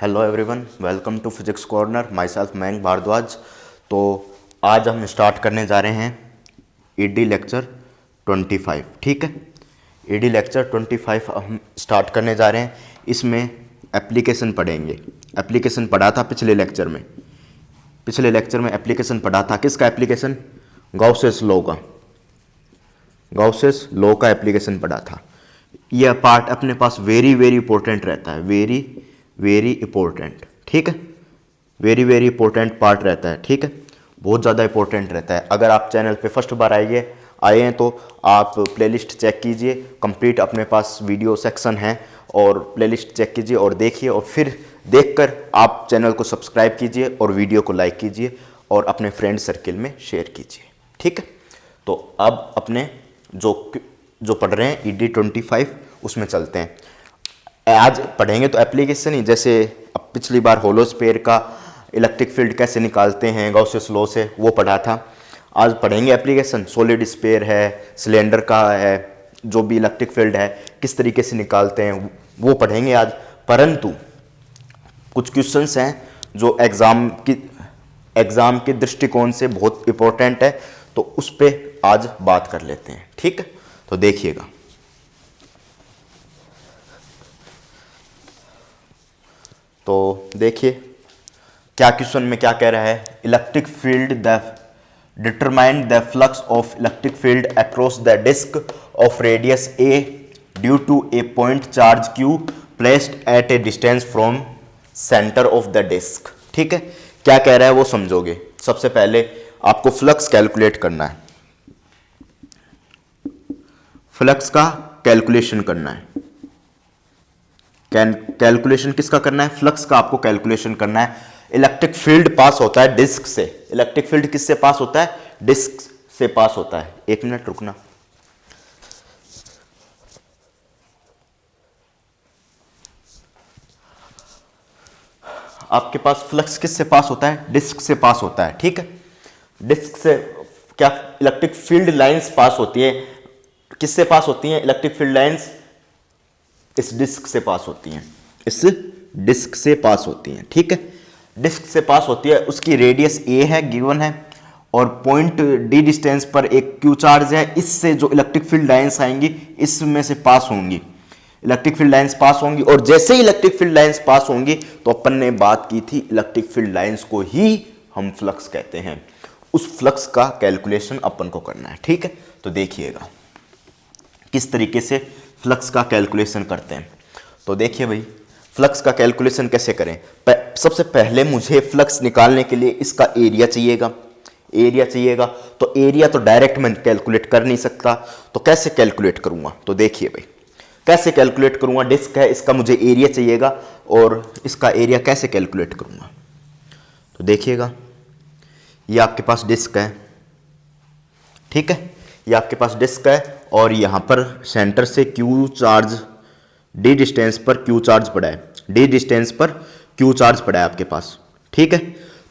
Hello everyone, welcome to physics corner. Myself Mayank Bhardwaj. तो आज हम स्टार्ट करने जा रहे हैं ईडी लेक्चर 25। ठीक है, ईडी लेक्चर 25 हम स्टार्ट करने जा रहे हैं। इसमें एप्लीकेशन पढ़ेंगे। एप्लीकेशन पढ़ा था पिछले लेक्चर में। पिछले लेक्चर में एप्लीकेशन पढ़ा था। किसका एप्लीकेशन? गाउसेस लॉ का। गाउसेस लॉ का एप्लीकेशन पढ़ा था। यह पार्ट अपने पास वेरी वेरी इंपॉर्टेंट रहता है। Very very important. ठीक है, वेरी वेरी इंपॉर्टेंट पार्ट रहता है। ठीक है, बहुत ज़्यादा इंपॉर्टेंट रहता है। अगर आप चैनल पे फर्स्ट बार आए हैं तो आप प्लेलिस्ट चेक कीजिए। कंप्लीट अपने पास वीडियो सेक्शन है और प्लेलिस्ट चेक कीजिए और देखिए, और फिर देखकर आप चैनल को सब्सक्राइब कीजिए और वीडियो को लाइक कीजिए और अपने फ्रेंड सर्किल में शेयर कीजिए। ठीक है, तो अब अपने जो पढ़ रहे हैं ईडी 25 उसमें चलते हैं। आज पढ़ेंगे तो एप्लीकेशन ही, जैसे अब पिछली बार होलोस्फीयर का इलेक्ट्रिक फील्ड कैसे निकालते हैं गाउसेस लॉ से, वो पढ़ा था। आज पढ़ेंगे एप्लीकेशन। सॉलिड स्फीयर है, सिलेंडर का है, जो भी इलेक्ट्रिक फील्ड है किस तरीके से निकालते हैं वो पढ़ेंगे आज। परंतु कुछ क्वेश्चंस हैं जो एग्ज़ाम के दृष्टिकोण से बहुत इंपॉर्टेंट है, तो उस पर आज बात कर लेते हैं। ठीक है, तो देखिएगा। तो देखिए क्या क्वेश्चन में क्या कह रहा है। Electric field determine the flux of electric field across the disc of radius a due to a point charge Q placed at a distance from centre of the disc. ठीक है, क्या कह रहा है वो समझोगे। सबसे पहले आपको फ्लक्स कैलकुलेट करना है। फ्लक्स का कैलकुलेशन करना है। कैलकुलेशन किसका करना है? फ्लक्स का आपको कैलकुलेशन करना है। इलेक्ट्रिक फील्ड पास होता है डिस्क से। इलेक्ट्रिक फील्ड किससे पास होता है? डिस्क से पास होता है। एक मिनट रुकना। आपके पास फ्लक्स किससे पास होता है? डिस्क से पास होता है। ठीक है, डिस्क से क्या इलेक्ट्रिक फील्ड लाइंस पास होती है। किससे पास होती हैं इलेक्ट्रिक फील्ड लाइंस? इस डिस्क से पास होती हैं। इस डिस्क से पास होती हैं। ठीक है, डिस्क से पास होती है। उसकी रेडियस ए है, गिवन है, और पॉइंट डी डिस्टेंस पर एक क्यू चार्ज है। इससे जो इलेक्ट्रिक फील्ड लाइंस आएंगी इसमें से पास होंगी। इलेक्ट्रिक फील्ड लाइंस पास होंगी, और जैसे ही इलेक्ट्रिक फील्ड लाइंस पास होंगी तो अपन ने बात की थी इलेक्ट्रिक फील्ड लाइंस को ही हम फ्लक्स कहते हैं। उस फ्लक्स का कैलकुलेशन अपन को करना है। ठीक है, तो देखिएगा किस तरीके से फ्लक्स का कैलकुलेशन करते हैं। तो देखिए भाई, फ्लक्स का कैलकुलेशन कैसे करें। सबसे पहले मुझे फ्लक्स निकालने के लिए इसका एरिया चाहिएगा। एरिया चाहिएगा, तो एरिया तो डायरेक्ट मैं कैलकुलेट कर नहीं सकता, तो कैसे कैलकुलेट करूंगा। तो देखिए भाई कैसे कैलकुलेट करूंगा। डिस्क है, इसका मुझे एरिया चाहिएगा, और इसका एरिया कैसे कैलकुलेट करूंगा। तो देखिएगा, ये आपके पास डिस्क है। ठीक है, ये आपके पास डिस्क है, और यहाँ पर सेंटर से क्यू चार्ज, डी डिस्टेंस पर क्यू चार्ज पड़ा है। डी डिस्टेंस पर क्यू चार्ज पड़ा है आपके पास। ठीक है,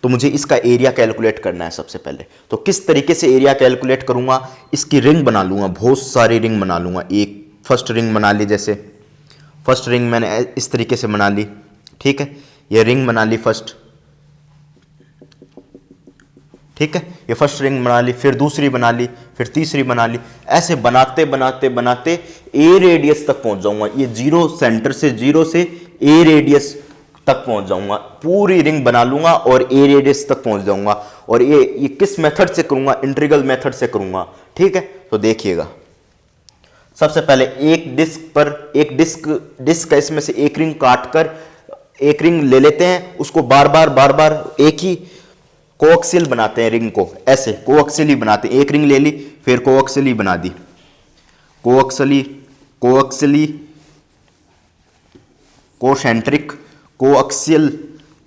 तो मुझे इसका एरिया कैलकुलेट करना है सबसे पहले। तो किस तरीके से एरिया कैलकुलेट करूंगा? इसकी रिंग बना लूंगा, बहुत सारी रिंग बना लूंगा। एक फर्स्ट रिंग बना ली, जैसे फर्स्ट रिंग मैंने इस तरीके से बना ली। ठीक है, ये रिंग बना ली फर्स्ट। ठीक है, ये फर्स्ट रिंग बना ली, फिर दूसरी बना ली, फिर तीसरी बना ली। ऐसे बनाते बनाते बनाते ए रेडियस तक पहुंच जाऊंगा। ये जीरो सेंटर से, जीरो से ए रेडियस तक पहुंच जाऊंगा। पूरी रिंग बना लूंगा और ए रेडियस तक पहुंच जाऊंगा। और ये किस मेथड से करूंगा? इंटीग्रल मेथड से करूंगा। ठीक है, तो देखिएगा। सबसे पहले एक डिस्क पर एक डिस्क है, इसमें से एक रिंग काटकर एक रिंग ले लेते हैं। उसको बार बार एक ही कोएक्सियल बनाते हैं। रिंग को ऐसे कोएक्सियल ही बनाते हैं। एक रिंग ले ली, फिर कोएक्सियल ही बना दी। कोएक्सियली, कोसेंट्रिक, कोएक्सियल,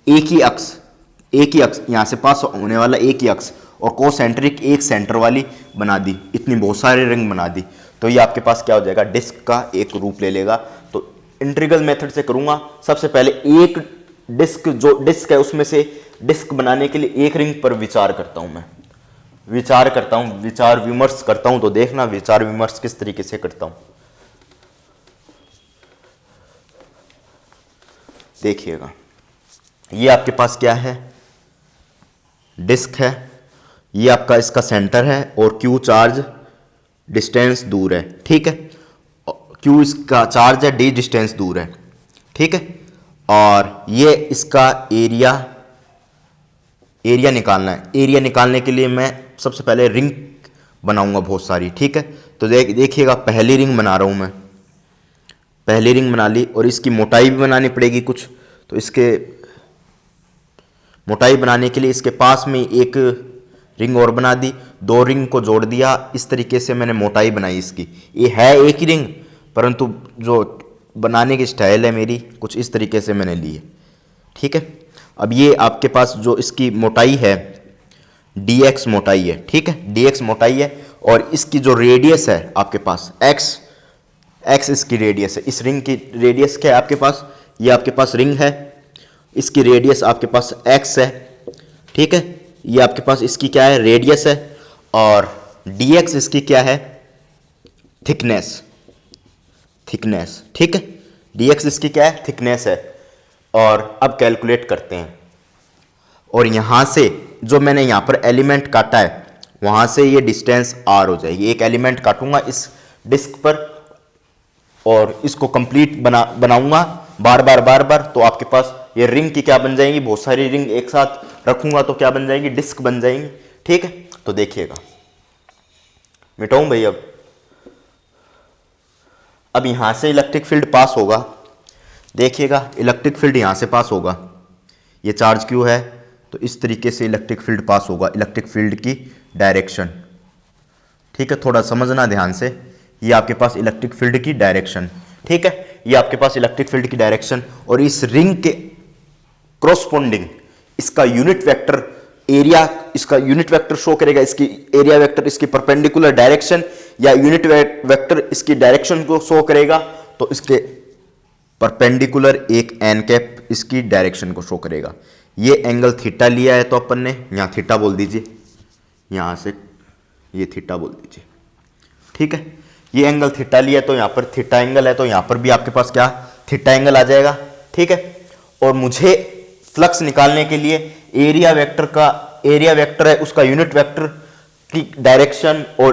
एक ही अक्स यहां से पास होने वाला एक ही अक्स, और कोसेंट्रिक एक सेंटर वाली बना दी। इतनी बहुत सारी रिंग बना दी। तो ये आपके पास क्या हो जाएगा? डिस्क का एक रूप ले लेगा। तो इंटीग्रल मेथड से करूंगा। सबसे पहले एक डिस्क, जो डिस्क है उसमें से डिस्क बनाने के लिए एक रिंग पर विचार करता हूं। मैं विचार विमर्श करता हूं। तो देखना विचार विमर्श किस तरीके से करता हूं। देखिएगा, ये आपके पास क्या है, डिस्क है, ये आपका इसका सेंटर है और क्यू चार्ज डिस्टेंस दूर है, ठीक है। क्यू इसका चार्ज है, डी डिस्टेंस दूर है, ठीक है। और ये इसका एरिया निकालना है। एरिया निकालने के लिए मैं सबसे पहले रिंग बनाऊंगा बहुत सारी, ठीक है। तो देखिएगा पहली रिंग बना रहा हूं मैं, पहली रिंग बना ली और इसकी मोटाई भी बनानी पड़ेगी कुछ। तो इसके मोटाई बनाने के लिए इसके पास में एक रिंग और बना दी, 2 रिंग को जोड़ दिया, इस तरीके से मैंने मोटाई बनाई इसकी। ये है एक ही रिंग, परंतु जो बनाने की स्टाइल है मेरी कुछ इस तरीके से मैंने ली है, ठीक है। अब ये आपके पास जो इसकी मोटाई है dx मोटाई है, ठीक है, dx मोटाई है। और इसकी जो रेडियस है आपके पास x इसकी रेडियस है। इस रिंग की रेडियस क्या है आपके पास, ये आपके पास रिंग है, इसकी रेडियस आपके पास x है, ठीक है। ये आपके पास इसकी क्या है, रेडियस है। और dx इसकी क्या है, थिकनेस, ठीक है। dx इसकी क्या है, थिकनेस है। और अब कैलकुलेट करते हैं। और यहां से जो मैंने यहां पर एलिमेंट काटा है वहां से ये डिस्टेंस r हो जाएगी। एक एलिमेंट काटूंगा इस डिस्क पर और इसको कंप्लीट बनाऊंगा बार बार, तो आपके पास ये रिंग की क्या बन जाएंगी, बहुत सारी रिंग एक साथ रखूंगा तो क्या बन जाएंगी, डिस्क बन जाएंगी, ठीक है। तो देखिएगा, मिटाऊं भाई। अब यहां से इलेक्ट्रिक फील्ड पास होगा, देखिएगा इलेक्ट्रिक फील्ड यहां से पास होगा, ये चार्ज क्यू है तो इस तरीके से इलेक्ट्रिक फील्ड पास होगा, इलेक्ट्रिक फील्ड की डायरेक्शन, ठीक है। थोड़ा समझना ध्यान से, ये आपके पास इलेक्ट्रिक फील्ड की डायरेक्शन, ठीक है, ये आपके पास इलेक्ट्रिक फील्ड की डायरेक्शन। और इस रिंग के क्रॉसपोंडिंग इसका यूनिट वेक्टर एरिया, इसका यूनिट वेक्टर शो करेगा, इसकी एरिया वेक्टर इसकी परपेंडिकुलर डायरेक्शन या यूनिट वेक्टर इसकी डायरेक्शन को शो करेगा। तो इसके परपेंडिकुलर एक एन कैप इसकी डायरेक्शन को शो करेगा। ये एंगल थीटा लिया है तो अपन ने यहां थीटा बोल दीजिए, यहां से ये थीटा बोल दीजिए, ठीक है। ये एंगल थीटा लिया है तो यहां पर थीटा एंगल है, तो यहां पर भी आपके पास क्या थीटा एंगल आ जाएगा, ठीक है। और मुझे फ्लक्स निकालने के लिए एरिया वेक्टर है उसका यूनिट वेक्टर की डायरेक्शन और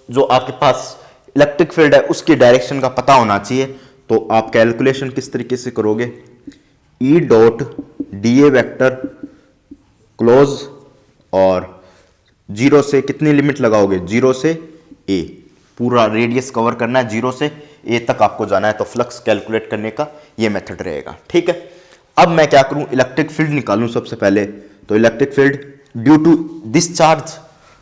जो आपके पास इलेक्ट्रिक फील्ड है उसकी डायरेक्शन का पता होना चाहिए। तो आप कैलकुलेशन किस तरीके से करोगे, ई dot D A vector close और 0 से कितनी लिमिट लगाओगे, 0 से ए, पूरा रेडियस कवर करना है, 0 से ए तक आपको जाना है। तो फ्लक्स कैलकुलेट करने का ये मेथड रहेगा, ठीक है। अब मैं क्या करूं, इलेक्ट्रिक फील्ड निकालूं सबसे पहले। तो electric field due to this charge,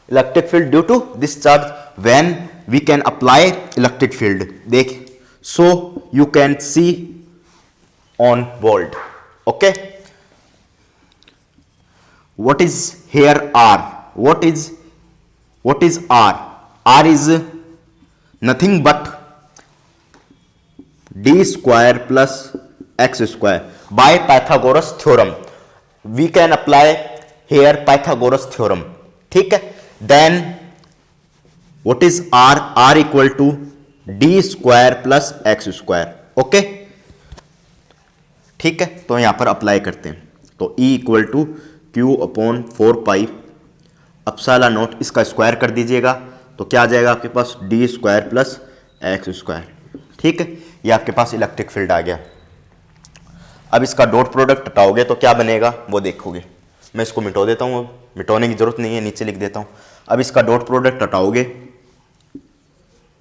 electric field due to this charge when we can apply electric field. देख, so you can see on board, okay, what is here r, what is r, r is nothing but d square plus x square by Pythagoras theorem. We can apply here Pythagoras theorem, ठीक है। then what is r, r equal to D square plus X square, okay, ठीक है। तो यहां पर apply करते हैं। तो E equal to Q upon 4 pi epsilon naught, इसका स्क्वायर कर दीजिएगा तो क्या आ जाएगा आपके पास, D square plus X square, ठीक है। ये आपके पास इलेक्ट्रिक फील्ड आ गया। अब इसका डॉट प्रोडक्ट हटाओगे तो क्या बनेगा वो देखोगे। मैं इसको मिटा देता हूँ, मिटाने की जरूरत नहीं है, नीचे लिख देता हूँ। अब इसका डॉट प्रोडक्ट हटाओगे,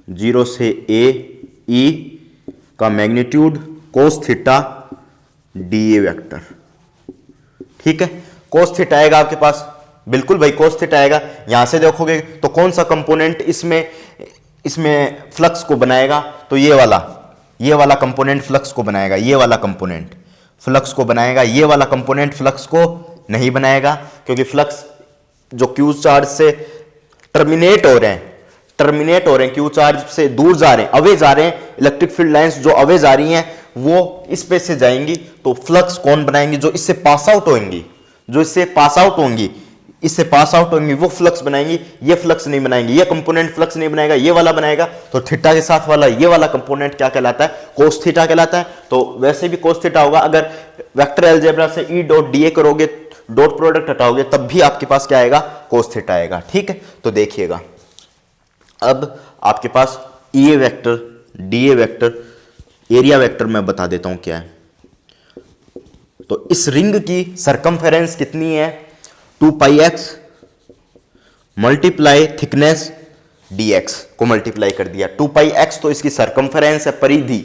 0 से ए, ई का magnitude cos theta D A vector, ठीक है। कोस थीटा आएगा आपके पास, बिल्कुल भाई कोस थीटा आएगा। यहां से देखोगे तो कौन सा कंपोनेंट इसमें फ्लक्स को बनाएगा, तो ये वाला कंपोनेंट फ्लक्स को बनाएगा, ये वाला कंपोनेंट फ्लक्स को बनाएगा, ये वाला कंपोनेंट फ्लक्स को नहीं बनाएगा, क्योंकि फ्लक्स जो क्यू चार्ज से टर्मिनेट हो रहे हैं, क्यू चार्ज से दूर जा रहे हैं, अवे जा रहे हैं। इलेक्ट्रिक फील्ड लाइंस जो अवे जा रही हैं वो इस पे से जाएंगी, तो फ्लक्स कौन बनाएंगी, जो इससे पास आउट होंगी, वो फ्लक्स बनाएंगी। ये फ्लक्स नहीं बनाएंगी, ये कंपोनेंट फ्लक्स नहीं बनाएगा, ये वाला बनाएगा। तो थीटा के साथ वाला ये वाला कंपोनेंट क्या कहलाता है, कोस थीटा कहलाता है। तो वैसे भी कोस थीटा होगा, अगर वेक्टर अलजेब्रा से ई डॉट डी ए करोगे, डॉट प्रोडक्ट हटाओगे, तब भी आपके पास क्या आएगा, कोस थीटा आएगा। ठीक है, तो देखिएगा अब आपके पास E A vector, D A vector, area vector मैं बता देता हूं क्या है। तो इस रिंग की सरकमफेरेंस कितनी है, 2 pi x multiply thickness dx को मल्टीप्लाई कर दिया। 2 पाई एक्स तो इसकी सरकमफेरेंस है, परिधि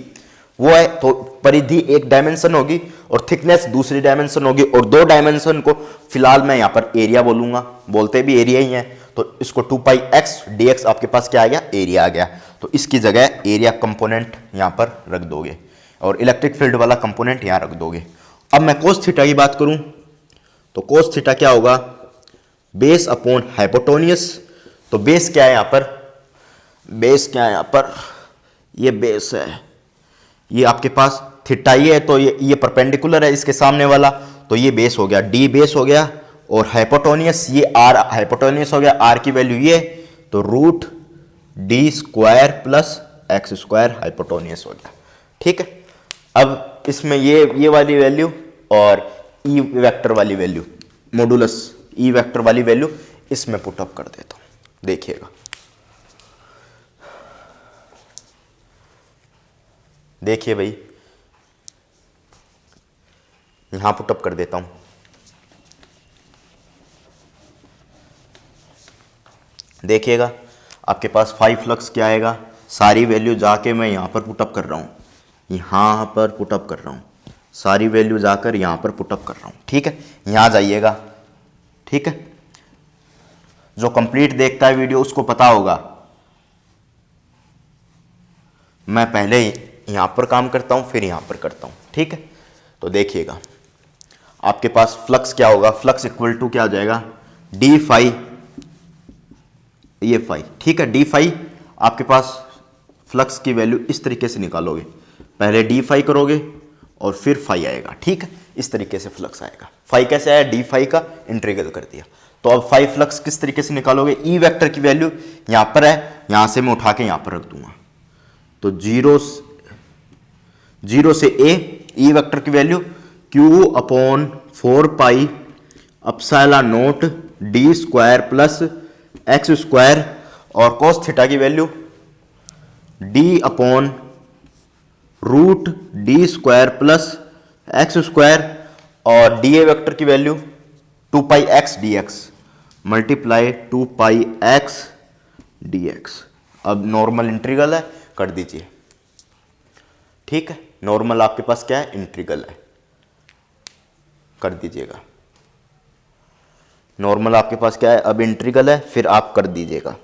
वो है, तो परिधि एक डायमेंशन होगी और थिकनेस दूसरी डायमेंशन होगी, और दो डायमेंशन को फिलहाल मैं यहां पर एरिया बोलूंगा, बोलते भी एरिया ही है। तो इसको 2 पाई एक्स dx आपके पास क्या आ गया, एरिया आ गया। तो इसकी जगह एरिया कंपोनेंट यहां पर रख दोगे और इलेक्ट्रिक फील्ड वाला कंपोनेंट यहां रख दोगे। अब मैं कोस थीटा की बात करूं तो कोस थीटा क्या होगा, बेस अपॉन हाइपोटेन्यूज। तो बेस क्या है यहां पर, बेस क्या है यहां पर, ये बेस है, ये आपके पास थीटा ये है, तो ये परपेंडिकुलर है इसके सामने वाला, तो ये बेस हो गया, डी बेस हो गया, और हाइपोटेन्यूज ये आर हाइपोटेन्यूज हो गया, आर की वैल्यू ये, तो root D square plus X square hypotenuse हो गया। ठीक है, अब इसमें ये वाली वैल्यू और ई वेक्टर वाली वैल्यू, मॉडुलस ई वेक्टर वाली वैल्यू इसमें पुटअप कर देता हूं, देखिएगा। देखिए भाई, यहां पुटअप कर देता हूं, देखिएगा आपके पास 5 फ्लक्स क्या आएगा, सारी वैल्यू जाके मैं यहां पर पुटअप कर रहा हूं, यहां पर पुटअप कर रहा हूं, सारी वैल्यू जाकर यहां पर पुटअप कर रहा हूं। ठीक है, यहां जाइएगा। ठीक है, जो कंप्लीट देखता है वीडियो उसको पता होगा, मैं पहले यहां पर काम करता हूं फिर यहां पर करता हूं। ठीक है, तो देखिएगा आपके पास फ्लक्स क्या होगा, फ्लक्स इक्वल टू क्या हो जाएगा, डी फाई, ये फाई। ठीक है, डी फाई आपके पास फ्लक्स की वैल्यू इस तरीके से निकालोगे, पहले डी फाई करोगे और फिर फाई आएगा। ठीक है, इस तरीके से फ्लक्स आएगा। फाई कैसे आया, डी फाई का इंटीग्रल कर दिया। तो अब फाई फ्लक्स किस तरीके से निकालोगे, ई वेक्टर की वैल्यू यहां पर है, यहां से मैं उठा के यहां पर रख दूंगा, तो जीरो से ए, ई वेक्टर की value Q upon 4 pi epsilon naught D square plus X square, और कोस थीटा की value D upon root D square plus X square, और डी ए वेक्टर की value 2 pi X D X multiply 2 pi X D X. अब normal integral है, कर दीजिए। ठीक है, नॉर्मल आपके पास क्या है, इंटीग्रल है, कर दीजिएगा। नॉर्मल आपके पास क्या है, अब इंटीग्रल है, फिर आप कर दीजिएगा।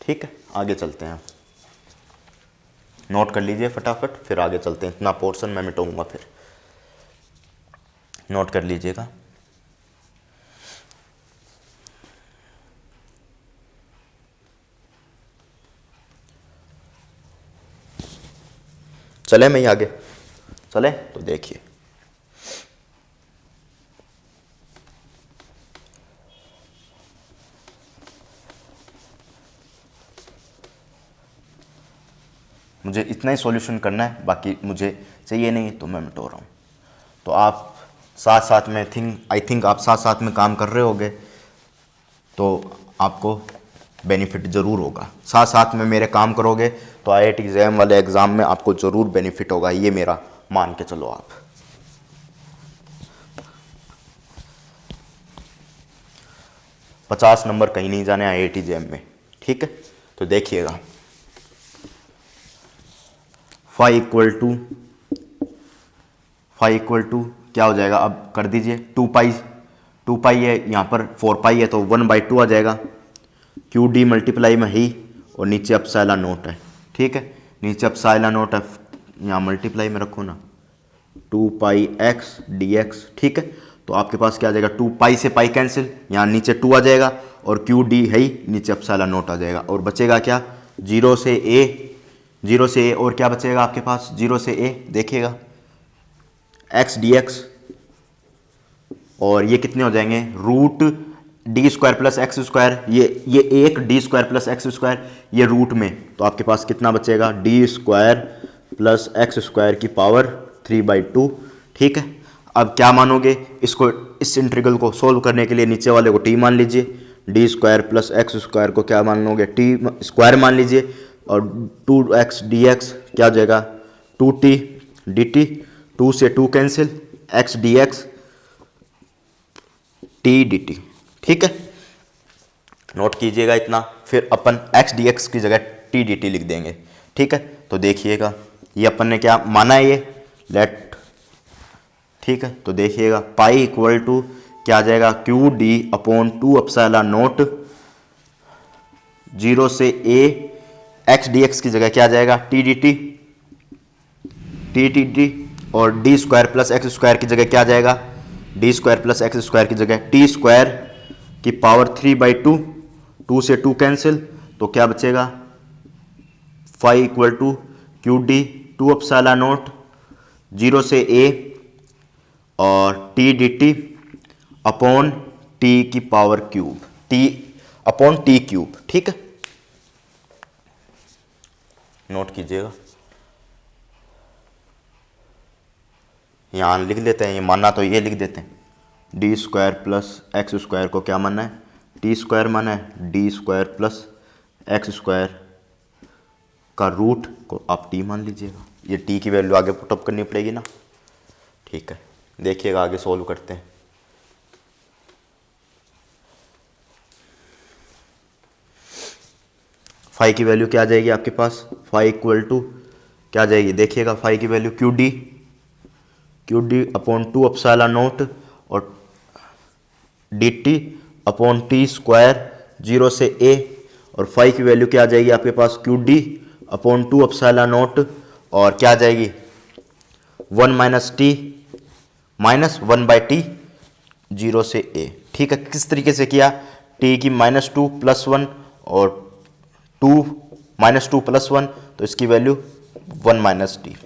ठीक है, आगे चलते हैं, नोट कर लीजिए फटाफट, फिर आगे चलते हैं। इतना पोर्शन मैं मिटाऊंगा, फिर नोट कर लीजिएगा। चले मैं आगे चले, तो देखिए मुझे इतना ही सॉल्यूशन करना है, बाकी मुझे चाहिए नहीं तो मैं मिटो रहा हूँ। तो आप साथ साथ में आई थिंक आप साथ साथ में काम कर रहे होगे, तो आपको बेनिफिट ज़रूर होगा। साथ साथ में मेरे काम करोगे तो IIT एग्जाम वाले एग्ज़ाम में आपको ज़रूर बेनिफिट होगा, ये मेरा मान के चलो आप। $50 नंबर कहीं नहीं जाने IIT एग्जाम में। ठीक है, तो देखिएगा फाई इक्वल टू क्या हो जाएगा, अब कर दीजिए, 2 पाई है, यहाँ पर 4 पाई है, तो 1/2 आ जाएगा, क्यू डी मल्टीप्लाई में ही, और नीचे अपसाइलन नोट है। ठीक है, नीचे अपसाइलन नोट है, यहाँ मल्टीप्लाई में रखो ना, 2 पाई एक्स डी एक्स। ठीक है, तो आपके पास क्या आ जाएगा, 2 पाई से पाई कैंसिल, यहाँ नीचे 2 आ जाएगा, और क्यू डी है ही, नीचे अपसाइलन नोट आ जाएगा, और बचेगा क्या, 0 से ए, और क्या बचेगा आपके पास, 0 से ए, देखिएगा एक्स डी एक्स, और ये कितने हो जाएंगे, root D square plus X square, ये एक D square plus X square, ये रूट में, तो आपके पास कितना बचेगा, D square plus X square की पावर 3/2। ठीक है, अब क्या मानोगे इसको, इस इंटीग्रल को सोल्व करने के लिए नीचे वाले को टी मान लीजिए, D square plus X square को क्या मान लोगे, टी स्क्वायर मान लीजिए, और 2x dx क्या हो जाएगा 2t dt, 2 से 2 cancel, x dx t dt। ठीक है, नोट कीजिएगा इतना, फिर अपन x dx की जगह t dt लिख देंगे। ठीक है, तो देखिएगा ये अपन ने क्या माना है, ये लेट। ठीक है, तो देखिएगा पाई इक्वल टू क्या आ जाएगा Q D upon 2 epsilon naught 0 से a, x dx की जगह क्या आ जाएगा t dt, और D square plus X square की जगह क्या आ जाएगा, D square plus X square की जगह टी स्क्वायर की पावर 3/2, 2 से 2 कैंसिल, तो क्या बचेगा phi equal to Q D 2 epsilon naught 0 से a और T D T upon T की power cube, T upon T cube. ठीक है, नोट कीजिएगा, यहाँ लिख लेते हैं, ये मानना तो ये लिख देते हैं, D square plus X square को क्या मानना है, टी स्क्वायर माना है, D square plus X square का रूट को आप टी मान लीजिएगा। ये टी की वैल्यू आगे पुटअप करनी पड़ेगी ना। ठीक है, देखिएगा आगे सोल्व करते हैं। फाई की वैल्यू क्या आ जाएगी आपके पास, फाई इक्वल टू क्या आ जाएगी, देखिएगा फाई की value Q D upon 2 epsilon naught और D T upon T square 0 से a, और फाई की वैल्यू क्या आ जाएगी आपके पास Q D upon 2 epsilon naught और क्या आ जाएगी 1 माइनस टी माइनस 1/t 0 से a। ठीक है, किस तरीके से किया, t की -2 + 1 और 2 -2 + 1, तो इसकी value 1 minus T,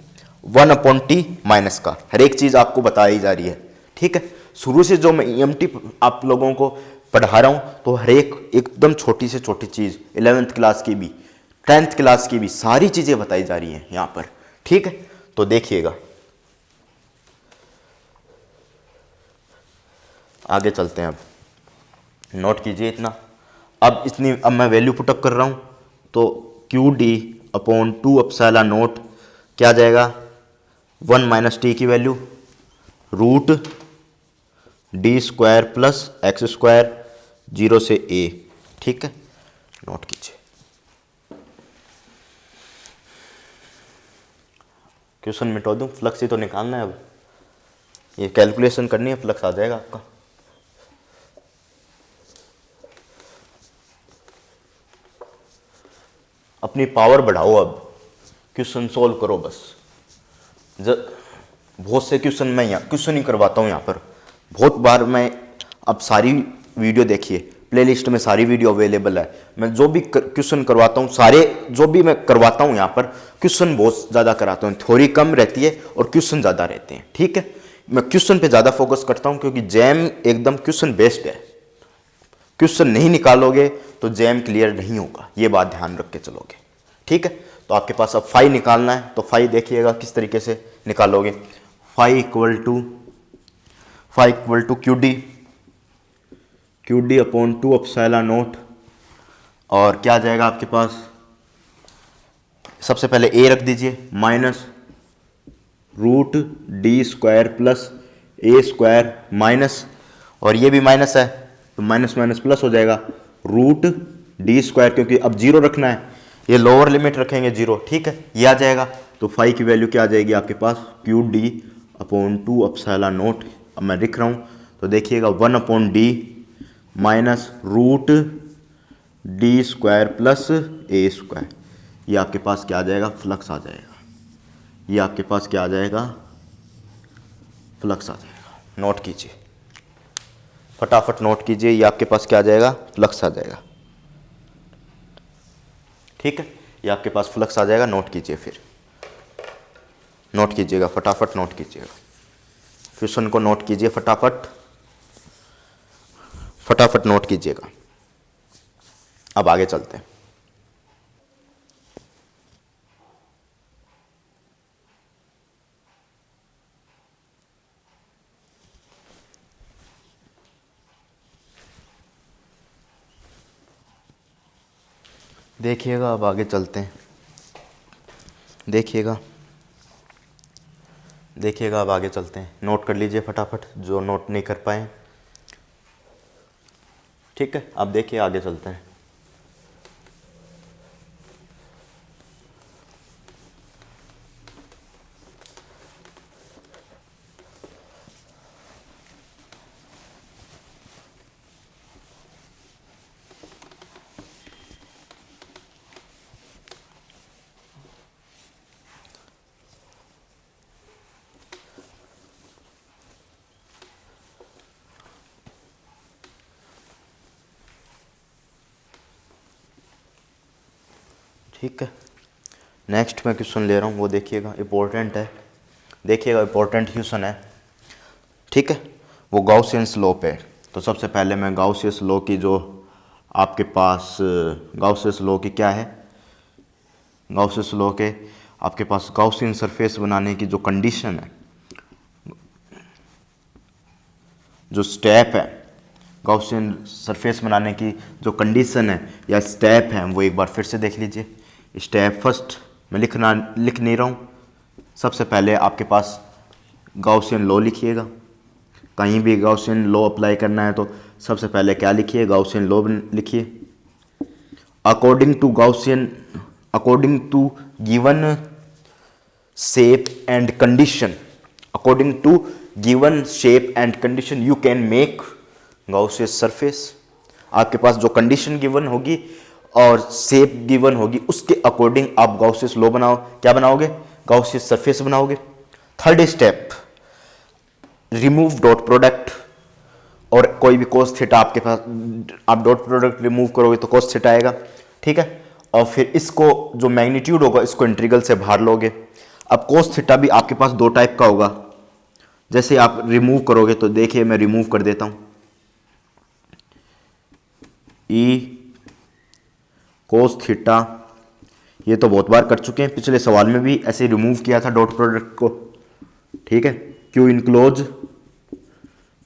1/t minus का, हर एक चीज़ आपको बताई जा रही है। ठीक है, शुरू से जो मैं EMT आप लोगों को पढ़ा रहा हूँ, तो हर एक एकदम छोटी से छोटी चीज़ 11th क्लास की भी 10th क्लास की भी सारी चीज़ें बताई जा रही हैं यहाँ पर। ठीक है, तो देखिएगा आगे चलते हैं। अब नोट कीजिए इतना, अब मैं वैल्यू पुटअप कर रहा हूँ, तो Q D upon 2 epsilon naught क्या आ जाएगा 1 माइनस टी की value root D square plus X square 0 से a। ठीक है, नोट कीजिए, क्वेश्चन मिटा दूं, फ्लक्स ही तो निकालना है, अब ये कैलकुलेशन करनी है, फ्लक्स आ जाएगा आपका। अपनी पावर बढ़ाओ, अब क्वेश्चन सोल्व करो बस। बहुत से क्वेश्चन मैं यहाँ क्वेश्चन ही करवाता हूँ यहाँ पर, बहुत बार मैं, अब सारी वीडियो देखिए, प्लेलिस्ट में सारी वीडियो अवेलेबल है। मैं जो भी क्वेश्चन करवाता हूँ, सारे जो भी मैं करवाता हूँ यहाँ पर क्वेश्चन बहुत ज़्यादा कराता हूँ, थ्योरी कम रहती है और क्वेश्चन ज़्यादा रहते हैं। ठीक है, मैं क्वेश्चन पे ज़्यादा फोकस करता हूँ, क्योंकि जैम एकदम क्वेश्चन बेस्ड है। क्वेश्चन नहीं निकालोगे तो जैम क्लियर नहीं होगा, ये बात ध्यान रख के चलोगे। ठीक है, तो आपके पास अब फाई निकालना है, तो फाई देखिएगा किस तरीके से निकालोगे। Phi equal to Q D upon 2 epsilon naught, और क्या आ जाएगा आपके पास, सबसे पहले a रख दीजिए minus root D square plus a square minus, और ये भी माइनस है तो माइनस माइनस प्लस हो जाएगा रूट डी स्क्वायर, क्योंकि अब 0 रखना है, ये लोअर लिमिट रखेंगे 0। ठीक है, ये आ जाएगा, तो फाई की वैल्यू क्या आ जाएगी आपके पास Q D upon 2 epsilon naught. अब मैं लिख रहा हूँ, तो देखिएगा 1/d minus root D square plus a square, ये आपके पास क्या आ जाएगा, फ्लक्स आ जाएगा। ये आपके पास क्या आ जाएगा, फ्लक्स आ जाएगा। नोट कीजिए, फटाफट नोट कीजिए, ये आपके पास क्या आ जाएगा, फ्लक्स आ जाएगा। ठीक है, ये आपके पास फ्लक्स आ जाएगा। नोट कीजिए, फिर नोट कीजिएगा, फटाफट नोट कीजिएगा, क्वेश्चन को नोट कीजिए, फटाफट नोट कीजिएगा। अब आगे चलते हैं। देखिएगा, अब आगे चलते हैं। देखिएगा अब आगे चलते हैं। नोट कर लीजिए फटाफट जो नोट नहीं कर पाए। ठीक है, अब देखिए आगे चलते हैं। ठीक है, नेक्स्ट मैं क्वेश्चन ले रहा हूँ, वो देखिएगा, इम्पोर्टेंट है। देखिएगा, इम्पोर्टेंट क्वेश्चन है। ठीक है, वो गाउसियंस लॉ पे। तो सबसे पहले मैं गाउसियस लॉ की जो आपके पास गाउसियस लॉ की क्या है, गाउसियस लॉ के आपके पास गाउसियन सरफेस बनाने की जो कंडीशन है, जो स्टेप है, गाउसियन सरफेस बनाने की जो कंडीशन है या स्टेप है, वो एक बार फिर से देख लीजिए। स्टेप फर्स्ट मैं लिख नहीं रहा हूँ। सबसे पहले आपके पास गाउसियन लॉ लिखिएगा। कहीं भी गाउसियन लॉ अप्लाई करना है तो सबसे पहले क्या लिखिए, गाउसियन लॉ लिखिए। According to given shape and condition, according to given shape and condition you can make Gaussian surface. आपके पास जो कंडीशन गिवन होगी और शेप गिवन होगी, उसके अकॉर्डिंग आप गाउसियस लॉ बनाओ, क्या बनाओगे, गाउसियस सरफेस बनाओगे। Third step, remove dot product, और कोई भी कोस थीटा आपके पास, आप डॉट प्रोडक्ट रिमूव करोगे तो कोस थीटा आएगा। ठीक है, और फिर इसको जो मैग्नीट्यूड होगा इसको इंटीग्रल से बाहर लोगे। अब कोस थीटा भी आपके पास दो टाइप का होगा। जैसे आप रिमूव करोगे तो देखिए मैं रिमूव कर देता हूं, ई कोस थीटा, ये तो बहुत बार कर चुके हैं, पिछले सवाल में भी ऐसे रिमूव किया था डॉट प्रोडक्ट को। ठीक है, Q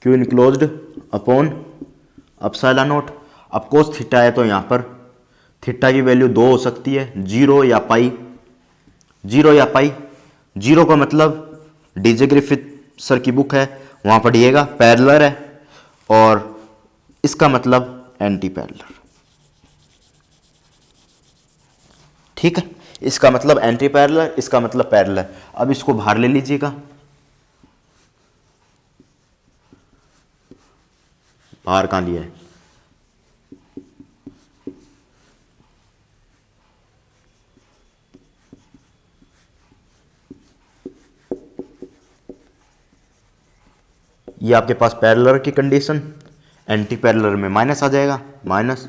enclosed upon epsilon naught. अब कोस थीटा है तो यहां पर थीटा की वैल्यू दो हो सकती है, 0 या पाई। 0 का मतलब डीजे ग्रिफिथ सर की बुक है, वहां पढ़िएगा, पैरेलल है, और इसका मतलब एंटी पैरेलल। ठीक है, इसका मतलब एंटी पैरेलल, इसका मतलब पैरेलल। अब इसको बाहर ले लीजिएगा, बाहर कहां लिया है, ये आपके पास पैरेलल की कंडीशन, एंटी पैरेलल में माइनस आ जाएगा, माइनस,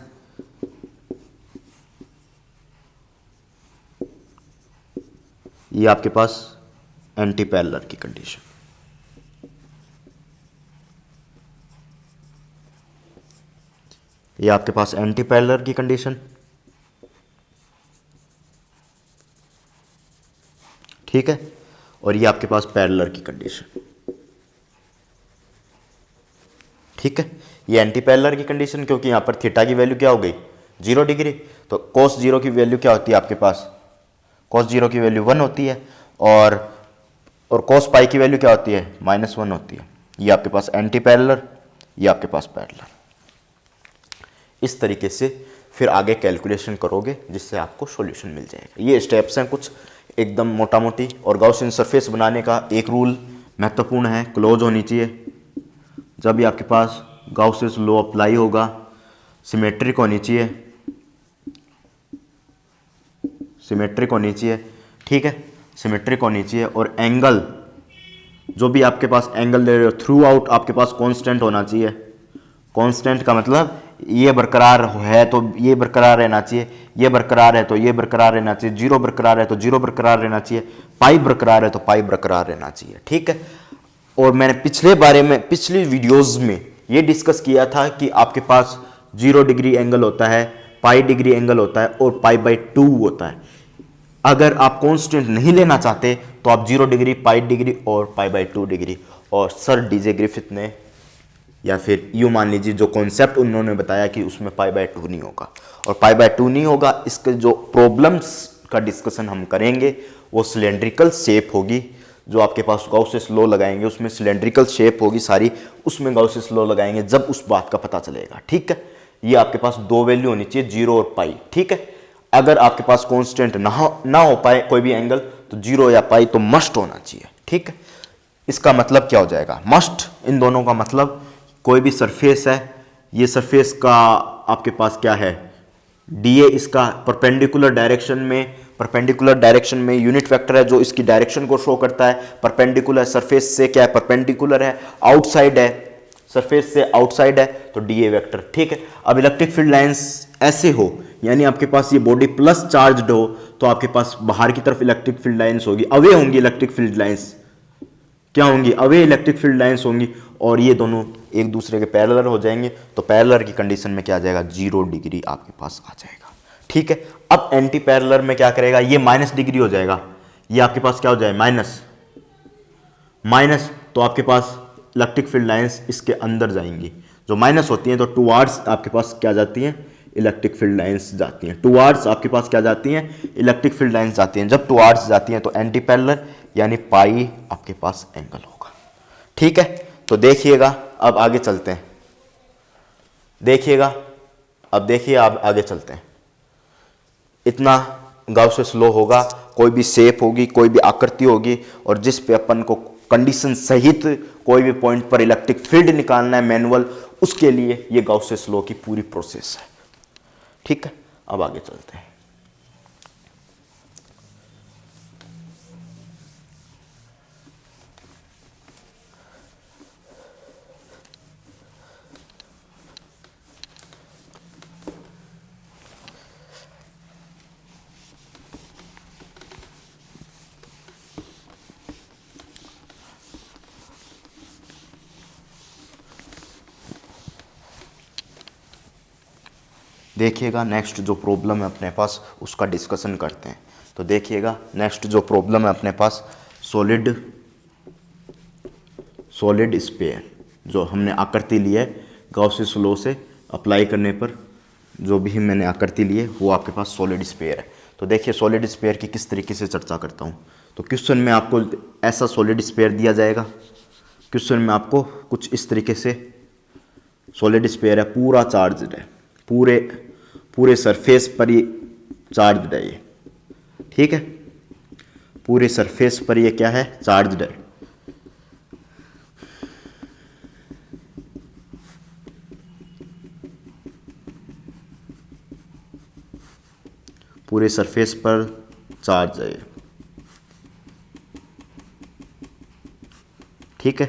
ये आपके पास एंटी पैरेलल की कंडीशन। ये आपके पास एंटी पैरेलल की कंडीशन। ठीक है, और ये आपके पास पैरेलल की कंडीशन। ठीक है, ये एंटी पैरेलल की कंडीशन, क्योंकि यहां पर थीटा की वैल्यू क्या हो गई, 0 डिग्री। तो cos 0 की वैल्यू क्या होती है आपके पास, cos 0 की वैल्यू 1 होती है, और cos पाई की वैल्यू क्या होती है, -1 होती है। ये आपके पास एंटी पैरेलल, ये आपके पास पैरेलल। इस तरीके से फिर आगे कैलकुलेशन करोगे जिससे आपको सॉल्यूशन मिल जाएगा। ये स्टेप्स हैं कुछ एकदम मोटा मोटी। और गाउसियन सरफेस बनाने का एक रूल महत्वपूर्ण है, क्लोज होनी चाहिए। जब भी आपके पास गाउसियस लॉ अप्लाई होगा, सिमेट्रिक होनी चाहिए, सिमेट्रिक होनी चाहिए। ठीक है, सिमेट्रिक होनी चाहिए, और एंगल जो भी आपके पास एंगल दे रहे हो थ्रू आउट आपके पास कांस्टेंट होना चाहिए। कांस्टेंट का मतलब ये बरकरार है तो ये बरकरार रहना चाहिए, ये बरकरार है तो ये बरकरार रहना चाहिए, 0 बरकरार है तो 0 बरकरार रहना चाहिए, पाई बरकरार है तो पाई बरकरार रहना चाहिए। ठीक है, और मैंने पिछली वीडियोस में ये डिस्कस किया था कि आपके पास 0 डिग्री एंगल होता है, पाई डिग्री एंगल होता है, और पाई/2 होता है। अगर आप कांस्टेंट नहीं लेना चाहते तो आप 0 डिग्री, पाई डिग्री और पाई/2 डिग्री। और सर डीजे ग्रिफिथ ने या फिर यूँ मान लीजिए जो कॉन्सेप्ट उन्होंने बताया कि उसमें π/2 नहीं होगा, और π/2 नहीं होगा, इसके जो प्रॉब्लम्स का डिस्कशन हम करेंगे वो सिलेंड्रिकल शेप होगी। जो आपके पास गाउसेस लॉ लगाएंगे उसमें सिलेंड्रिकल शेप होगी सारी, उसमें गाउसेस लॉ लगाएंगे जब उस बात का पता चलेगा। ठीक है, ये आपके पास दो वैल्यू होनी चाहिए, 0 और पाई। ठीक है, अगर आपके पास कांस्टेंट ना हो पाए कोई भी एंगल, तो 0 या पाई तो मस्ट होना चाहिए। ठीक है, इसका मतलब क्या हो जाएगा, मस्ट, इन दोनों का मतलब कोई भी सरफेस है, ये सरफेस का आपके पास क्या है, डीए इसका परपेंडिकुलर डायरेक्शन में यूनिट वेक्टर है जो इसकी डायरेक्शन को शो करता है। परपेंडिकुलर सरफेस से क्या है, परपेंडिकुलर है, आउटसाइड है, सरफेस से आउटसाइड है, तो डीए वेक्टर। ठीक है, अब इलेक्ट्रिक फील्ड लाइंस ऐसे हो, यानी आपके पास ये बॉडी प्लस चार्ज्ड हो, तो आपके पास बाहर की तरफ इलेक्ट्रिक फील्ड लाइंस होगी, अवे होंगी इलेक्ट्रिक फील्ड लाइंस, क्या होंगी, अवे इलेक्ट्रिक फील्ड लाइंस होंगी, और ये दोनों एक दूसरे के पैरेलल हो जाएंगे, तो पैरेलल की कंडीशन में क्या आ जाएगा, 0 डिग्री आपके पास आ जाएगा। ठीक है, अब एंटी पैरेलल में क्या करेगा, ये माइनस डिग्री हो जाएगा, ये आपके पास क्या हो जाएगा, माइनस, तो आपके पास इलेक्ट्रिक फील्ड लाइंस इसके अंदर जाएंगी, जो माइनस होती हैं तो टुवार्ड्स आपके पास क्या जाती हैं, इलेक्ट्रिक फील्ड लाइंस जाती हैं, टुवार्ड्स आपके पास क्या जाती हैं, इलेक्ट्रिक फील्ड लाइंस जाती हैं। जब टुवार्ड्स जाती हैं तो एंटी पैरेलल यानी पाई आपके पास एंगल होगा। ठीक है, तो देखिएगा, अब आगे चलते हैं, देखिएगा, अब देखिए, अब आगे चलते हैं। इतना गाउसेस लॉ होगा, कोई भी शेप होगी, कोई भी आकृति होगी, और जिस पे अपन को कंडीशन सहित कोई भी पॉइंट पर इलेक्ट्रिक फील्ड निकालना है मैनुअल, उसके लिए ये गाउसेस लॉ की पूरी प्रोसेस है। ठीक है, अब आगे चलते हैं। देखिएगा, नेक्स्ट जो प्रॉब्लम है अपने पास उसका डिस्कशन करते हैं। तो देखिएगा, नेक्स्ट जो प्रॉब्लम है अपने पास, सॉलिड स्फीयर, जो हमने आकृति ली है गाउसेस लॉ से अप्लाई करने पर, जो भी मैंने आकृति ली है वो आपके पास सॉलिड स्फीयर है। तो देखिए, सॉलिड स्फीयर की किस तरीके से चर्चा करता हूँ। तो क्वेश्चन में आपको ऐसा सॉलिड स्फीयर दिया जाएगा, क्वेश्चन में आपको कुछ इस तरीके से सॉलिड स्फीयर है, पूरा चार्ज्ड है, पूरे सरफेस पर ये चार्ज्ड है ये। ठीक है, पूरे सरफेस पर ये क्या है, चार्ज्ड है। पूरे सरफेस पर चार्ज है। ठीक है,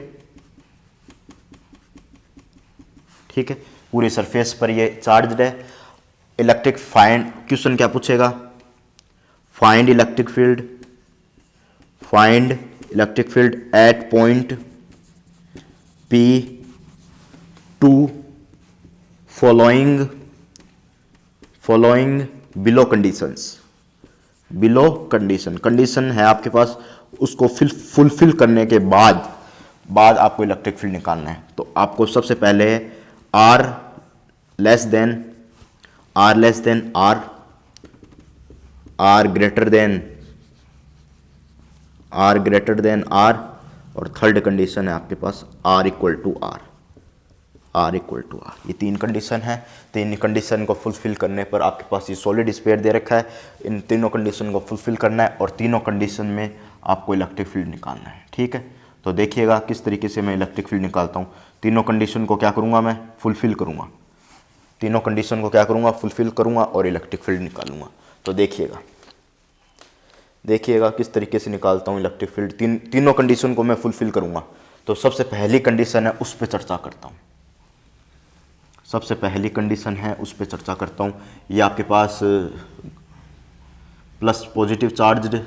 ठीक है, पूरे सरफेस पर ये चार्ज्ड है। इलेक्ट्रिक फाइंड, क्वेश्चन क्या पूछेगा, find electric field at point P to following below condition है आपके पास, उसको फुलफिल करने के बाद आपको इलेक्ट्रिक फील्ड निकालना है। तो आपको सबसे पहले R less than R greater than R, और थर्ड कंडीशन है आपके पास R इक्वल टू R। ये तीन कंडीशन है, तीन कंडीशन को फुलफिल करने पर आपके पास ये सॉलिड स्फीयर दे रखा है। इन तीनों कंडीशन को फुलफिल करना है और तीनों कंडीशन में आपको इलेक्ट्रिक फील्ड निकालना है। ठीक है, तो देखिएगा किस तरीके से मैं इलेक्ट्रिक फील्ड निकालता हूँ। तीनों कंडीशन को क्या करूँगा, मैं फुलफिल करूँगा, तीनों कंडीशन को क्या करूँगा, फुलफिल करूँगा और इलेक्ट्रिक फील्ड निकालूंगा। तो देखिएगा किस तरीके से निकालता हूँ इलेक्ट्रिक फील्ड। तीनों कंडीशन को मैं फुलफिल करूँगा। तो सबसे पहली कंडीशन है उस पर चर्चा करता हूँ, ये आपके पास प्लस पॉजिटिव चार्ज्ड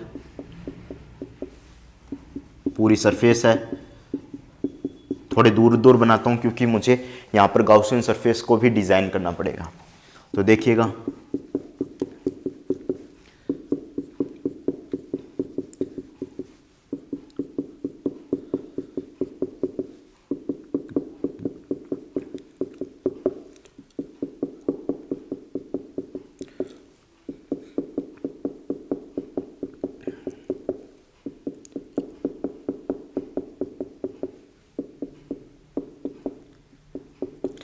पूरी सरफेस है। थोड़े दूर बनाता हूँ क्योंकि मुझे यहाँ पर गाउसियन सरफेस को भी डिज़ाइन करना पड़ेगा। तो देखिएगा,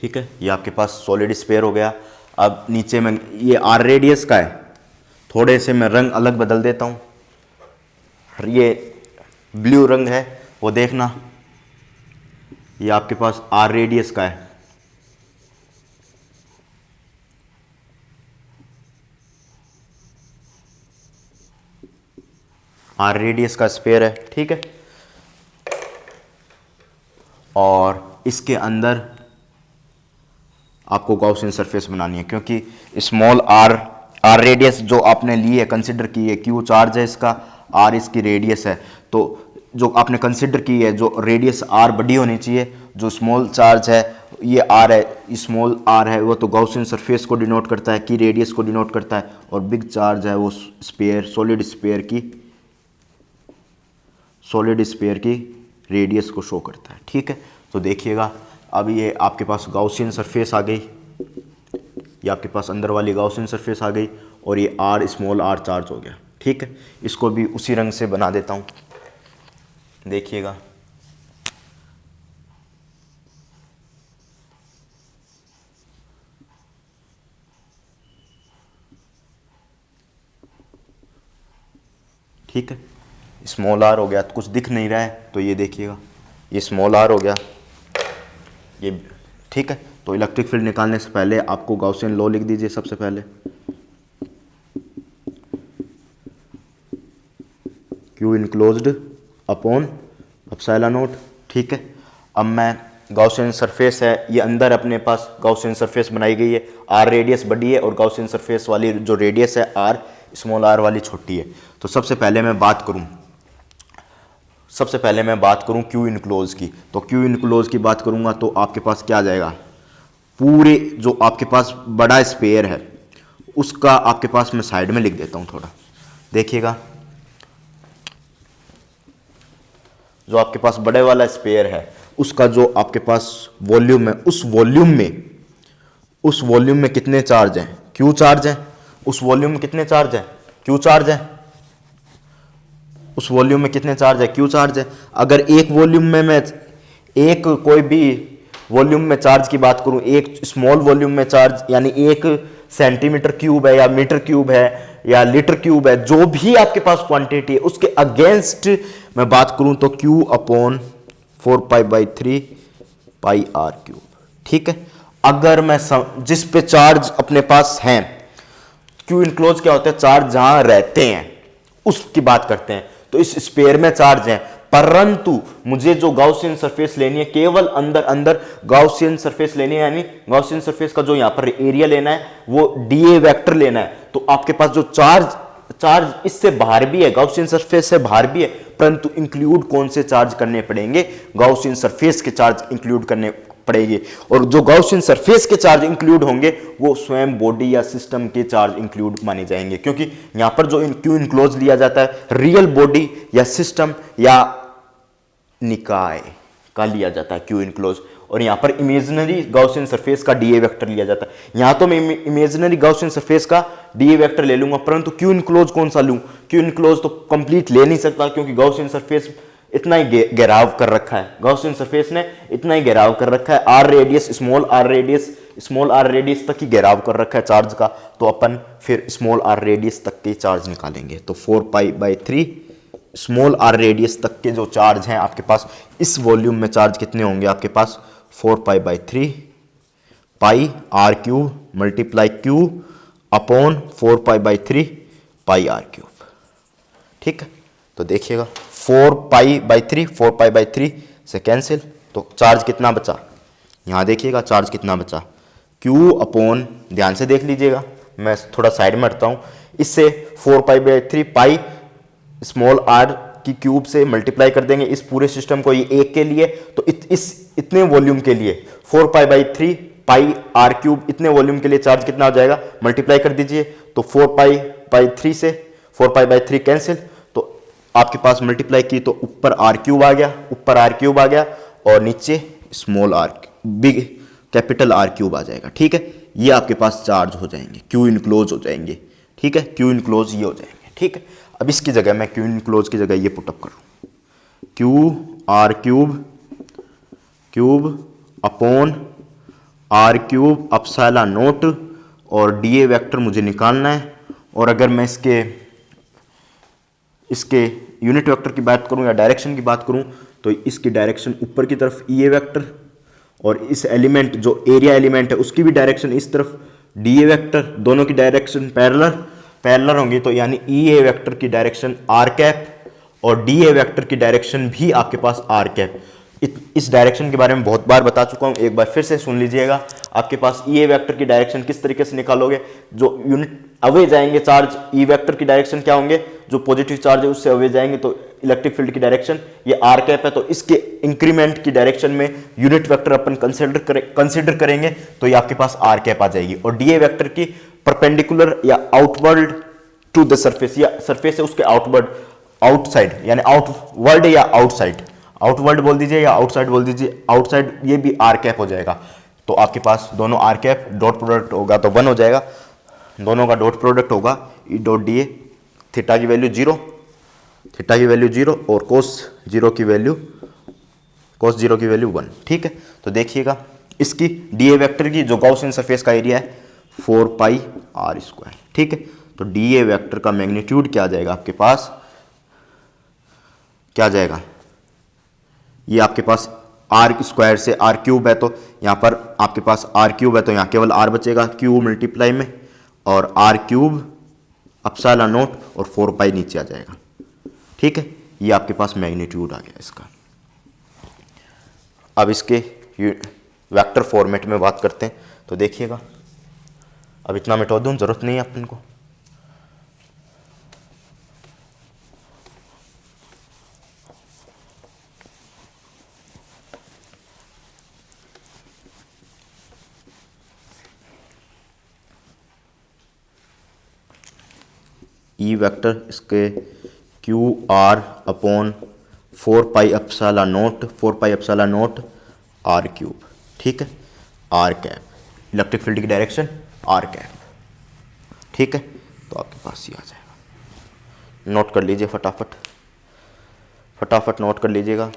ठीक है, ये आपके पास सॉलिड स्फीयर हो गया। अब नीचे में ये आर रेडियस का है, थोड़े से मैं रंग अलग बदल देता हूँ। ये ब्लू रंग है, वो देखना, ये आपके पास आर रेडियस का है। आर रेडियस का स्फीयर है, ठीक है। और इसके अंदर आपको गॉसियन सरफेस बनानी है, क्योंकि स्मॉल आर रेडियस जो आपने ली है, कंसिडर की है, क्यू चार्ज है इसका, आर इसकी रेडियस है। तो जो आपने कंसिडर की है, जो रेडियस आर बड़ी होनी चाहिए, जो स्मॉल चार्ज है ये आर है, स्मॉल आर है, वो तो गॉसियन सरफेस को डिनोट करता है, की रेडियस को डिनोट करता है, और बिग चार्ज है वो स्फीयर, सॉलिड स्फीयर की रेडियस को शो करता है, ठीक है। तो देखिएगा, अब ये आपके पास गॉसियन सरफेस आ गई, ये आपके पास अंदर वाली गॉसियन सरफेस आ गई, और ये आर स्मॉल आर चार्ज हो गया, ठीक है। इसको भी उसी रंग से बना देता हूँ, देखिएगा। ठीक है, स्मॉल आर हो गया, तो कुछ दिख नहीं रहा है, तो ये देखिएगा, ये स्मॉल आर हो गया ये, ठीक है। तो इलेक्ट्रिक फील्ड निकालने से पहले आपको गॉसियन लॉ लिख दीजिए सबसे पहले, Q enclosed upon epsilon not, ठीक है। अब मैं गॉसियन सरफेस है, ये अंदर अपने पास गॉसियन सरफेस बनाई गई है, आर रेडियस बड़ी है और गॉसियन सरफेस वाली जो रेडियस है आर, स्मॉल आर वाली छोटी है। तो सबसे पहले मैं बात करूं क्यू इनक्लोज की, तो क्यू इनक्लोज की बात करूंगा तो आपके पास क्या आ जाएगा, पूरे जो आपके पास बड़ा स्फीयर है उसका आपके पास मैं साइड में लिख देता हूं थोड़ा, देखिएगा। जो आपके पास बड़े वाला स्फीयर है उसका जो आपके पास वॉल्यूम है, उस वॉल्यूम में कितने चार्ज हैं, क्यू चार्ज हैं। उस वॉल्यूम में कितने चार्ज हैं, क्यू चार्ज है। उस वॉल्यूम में कितने चार्ज है, क्यू चार्ज है। अगर एक वॉल्यूम में मैं एक कोई भी वॉल्यूम में चार्ज की बात करूं, एक स्मॉल वॉल्यूम में चार्ज यानी 1 सेंटीमीटर क्यूब है या मीटर क्यूब है या लीटर क्यूब है, जो भी आपके पास क्वांटिटी है, उसके अगेंस्ट मैं बात करूं तो Q upon 4π/3 pi R cube, ठीक है। अगर मैं जिस पे चार्ज अपने पास है, क्यू इनक्लोज क्या होता है, चार्ज जहां रहते हैं उसकी बात करते हैं। तो इस स्फीयर में चार्ज है, परंतु मुझे जो गॉसियन सरफेस लेनी है, केवल अंदर गॉसियन सरफेस लेनी है, यानी गॉसियन सरफेस का जो यहां पर एरिया लेना है वो डीए वेक्टर लेना है। तो आपके पास जो चार्ज इससे बाहर भी है, गॉसियन सरफेस से बाहर भी है, परंतु इंक्लूड कौन से चार्ज करने पड़ेंगे, गॉसियन सरफेस के चार्ज इंक्लूड करने पड़ेंगे। और जो गॉसियन सरफेस के चार्ज इंक्लूड होंगे वो स्वयं बॉडी या सिस्टम के चार्ज इंक्लूड माने जाएंगे, क्योंकि यहां पर जो क्यू इनक्लोज लिया जाता है रियल बॉडी या सिस्टम या निकाय का लिया जाता है क्यू इनक्लोज, और यहां पर इमेजिनरी गॉसियन सरफेस का डीए वेक्टर लिया जाता है। यहां तो मैं इमेजिनरी गॉसियन सरफेस का डीए वेक्टर ले लूंगा, परंतु क्यू इनक्लोज कौन सा लूं, क्यू इनक्लोज तो कंप्लीट ले नहीं सकता, क्योंकि गॉसियन सरफेस इतना ही घेराव कर रखा है, गॉसियन सरफेस ने इतना ही घेराव कर रखा है, r radius small r radius तक ही घेराव कर रखा है चार्ज का। तो अपन फिर स्मॉल आर रेडियस तक के चार्ज निकालेंगे, तो 4π/3 स्मॉल आर रेडियस तक के जो चार्ज हैं आपके पास, इस वॉल्यूम में चार्ज कितने होंगे आपके पास, 4π/3 pi R cube multiply Q upon 4π/3 pi R cube, ठीक है। तो देखिएगा 4π/3 से कैंसिल, तो चार्ज कितना बचा, यहां देखिएगा चार्ज कितना बचा, Q अपॉन, ध्यान से देख लीजिएगा, मैं थोड़ा साइड में हटता हूं, इससे 4π/3 पाई स्मॉल आर की क्यूब से मल्टीप्लाई कर देंगे इस पूरे सिस्टम को, ये एक के लिए, तो इतने वॉल्यूम के लिए 4π/3 पाई आर क्यूब, इतने वॉल्यूम के लिए चार्ज कितना हो जाएगा, मल्टीप्लाई कर दीजिए, तो 4π/3 से 4π/3 कैंसिल, तो आपके पास मल्टीप्लाई की तो ऊपर आर क्यूब आ गया, और नीचे small R big capital R cube आ जाएगा, ठीक है। ये आपके पास चार्ज हो जाएंगे, क्यू इनक्लोज हो जाएंगे, ठीक है, क्यू इनक्लोज ये हो जाएंगे, ठीक है। अब इसकी जगह मैं क्यू इनक्लोज की जगह ये पुटअप करूं, Q R cube upon R cube epsilon naught और डी ए वैक्टर मुझे निकालना है। और अगर मैं इसके यूनिट वेक्टर की बात करूं या डायरेक्शन की बात करूं तो इसकी डायरेक्शन ऊपर की तरफ ई ए वेक्टर, और इस एलिमेंट जो एरिया एलिमेंट है उसकी भी डायरेक्शन इस तरफ डी ए वेक्टर, दोनों की डायरेक्शन पैरेलल होंगी, तो यानी ई ए वेक्टर की डायरेक्शन आर कैप और डी ए वेक्टर की डायरेक्शन भी आपके पास आर कैप। इस डायरेक्शन के बारे में बहुत बार बता चुका हूं, एक बार फिर से सुन लीजिएगा। आपके पास ई ए वेक्टर की डायरेक्शन किस तरीके से निकालोगे, जो यूनिट अवे जाएंगे चार्ज, ई वेक्टर की डायरेक्शन क्या होंगे, जो पॉजिटिव चार्ज है उससे अवे जाएंगे, तो इलेक्ट्रिक फील्ड की डायरेक्शन ये आर कैप है, तो इसके इंक्रीमेंट की डायरेक्शन में यूनिट वेक्टर अपन कंसिडर करेंगे तो ये आपके पास आर कैप आ जाएगी। और डी ए वेक्टर की परपेंडिकुलर या आउटवर्ड टू द सरफेस, या सरफेस है उसके आउटवर्ड, आउटसाइड यानी आउटवर्ड या आउटसाइड, आउटवर्ड बोल दीजिए या आउटसाइड बोल दीजिए, आउटसाइड ये भी आर कैप हो जाएगा। तो आपके पास दोनों आर कैप, डॉट प्रोडक्ट होगा तो 1 हो जाएगा, दोनों का डॉट प्रोडक्ट होगा ई डॉट डी ए, थीटा की वैल्यू 0, थीटा की वैल्यू 0 और कोस 0 की वैल्यू 1। ठीक है, तो देखिएगा इसकी डी ए वेक्टर की जो गॉसियन सरफेस का एरिया है 4 पाई आर स्क्वायर। ठीक है, तो डी ए वेक्टर का मैग्नीट्यूड क्या आ जाएगा आपके पास, क्या आ जाएगा, ये आपके पास आर स्क्वायर से आर क्यूब है, तो यहाँ पर आपके पास आर क्यूब है तो यहाँ केवल आर बचेगा, क्यूब मल्टीप्लाई में, और आर क्यूब अपसाइला नोट और 4 पाई नीचे आ जाएगा। ठीक है, ये आपके पास मैग्नीट्यूड आ गया इसका। अब इसके वेक्टर फॉर्मेट में बात करते हैं, तो देखिएगा अब इतना मिटा दूँ, जरूरत नहीं है अपन को। ई वेक्टर इसके Q R upon 4 pi epsilon naught R cube. ठीक है, आर कैप इलेक्ट्रिक फील्ड की डायरेक्शन आर कैप। ठीक है, तो आपके पास ये आ जाएगा, नोट कर लीजिए फटाफट नोट कर लीजिएगा।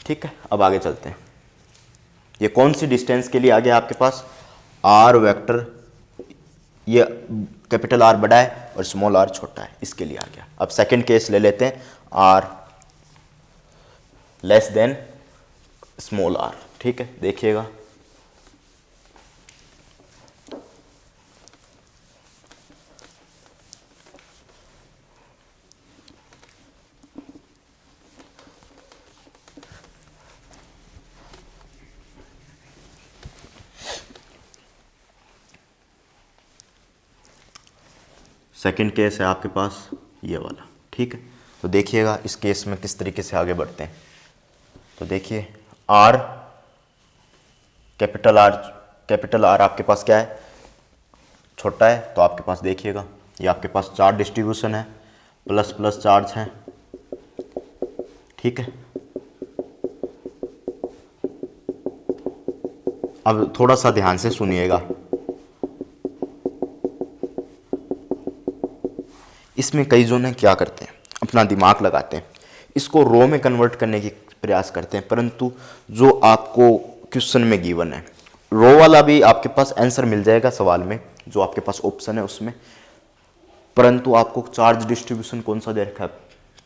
ठीक है, अब आगे चलते हैं। ये कौन सी डिस्टेंस के लिए आ गया आपके पास, आर वेक्टर, ये कैपिटल आर बड़ा है और स्मॉल आर छोटा है, इसके लिए आ गया। अब सेकंड केस ले लेते हैं, r less than small r. ठीक है, देखिएगा सेकंड केस है आपके पास ये वाला। ठीक है, तो देखिएगा इस केस में किस तरीके से आगे बढ़ते हैं। तो देखिए आर कैपिटल आर आपके पास क्या है, छोटा है, तो आपके पास देखिएगा ये आपके पास चार्ज डिस्ट्रीब्यूशन है, प्लस प्लस चार्ज है। ठीक है, अब थोड़ा सा ध्यान से सुनिएगा, इसमें कई जोन क्या करते हैं, अपना दिमाग लगाते हैं, इसको रो में कन्वर्ट करने की प्रयास करते हैं, परंतु जो आपको क्वेश्चन में गिवन है रो वाला भी आपके पास आंसर मिल जाएगा सवाल में, जो आपके पास ऑप्शन है उसमें, परंतु आपको चार्ज डिस्ट्रीब्यूशन कौन सा दे रखा है,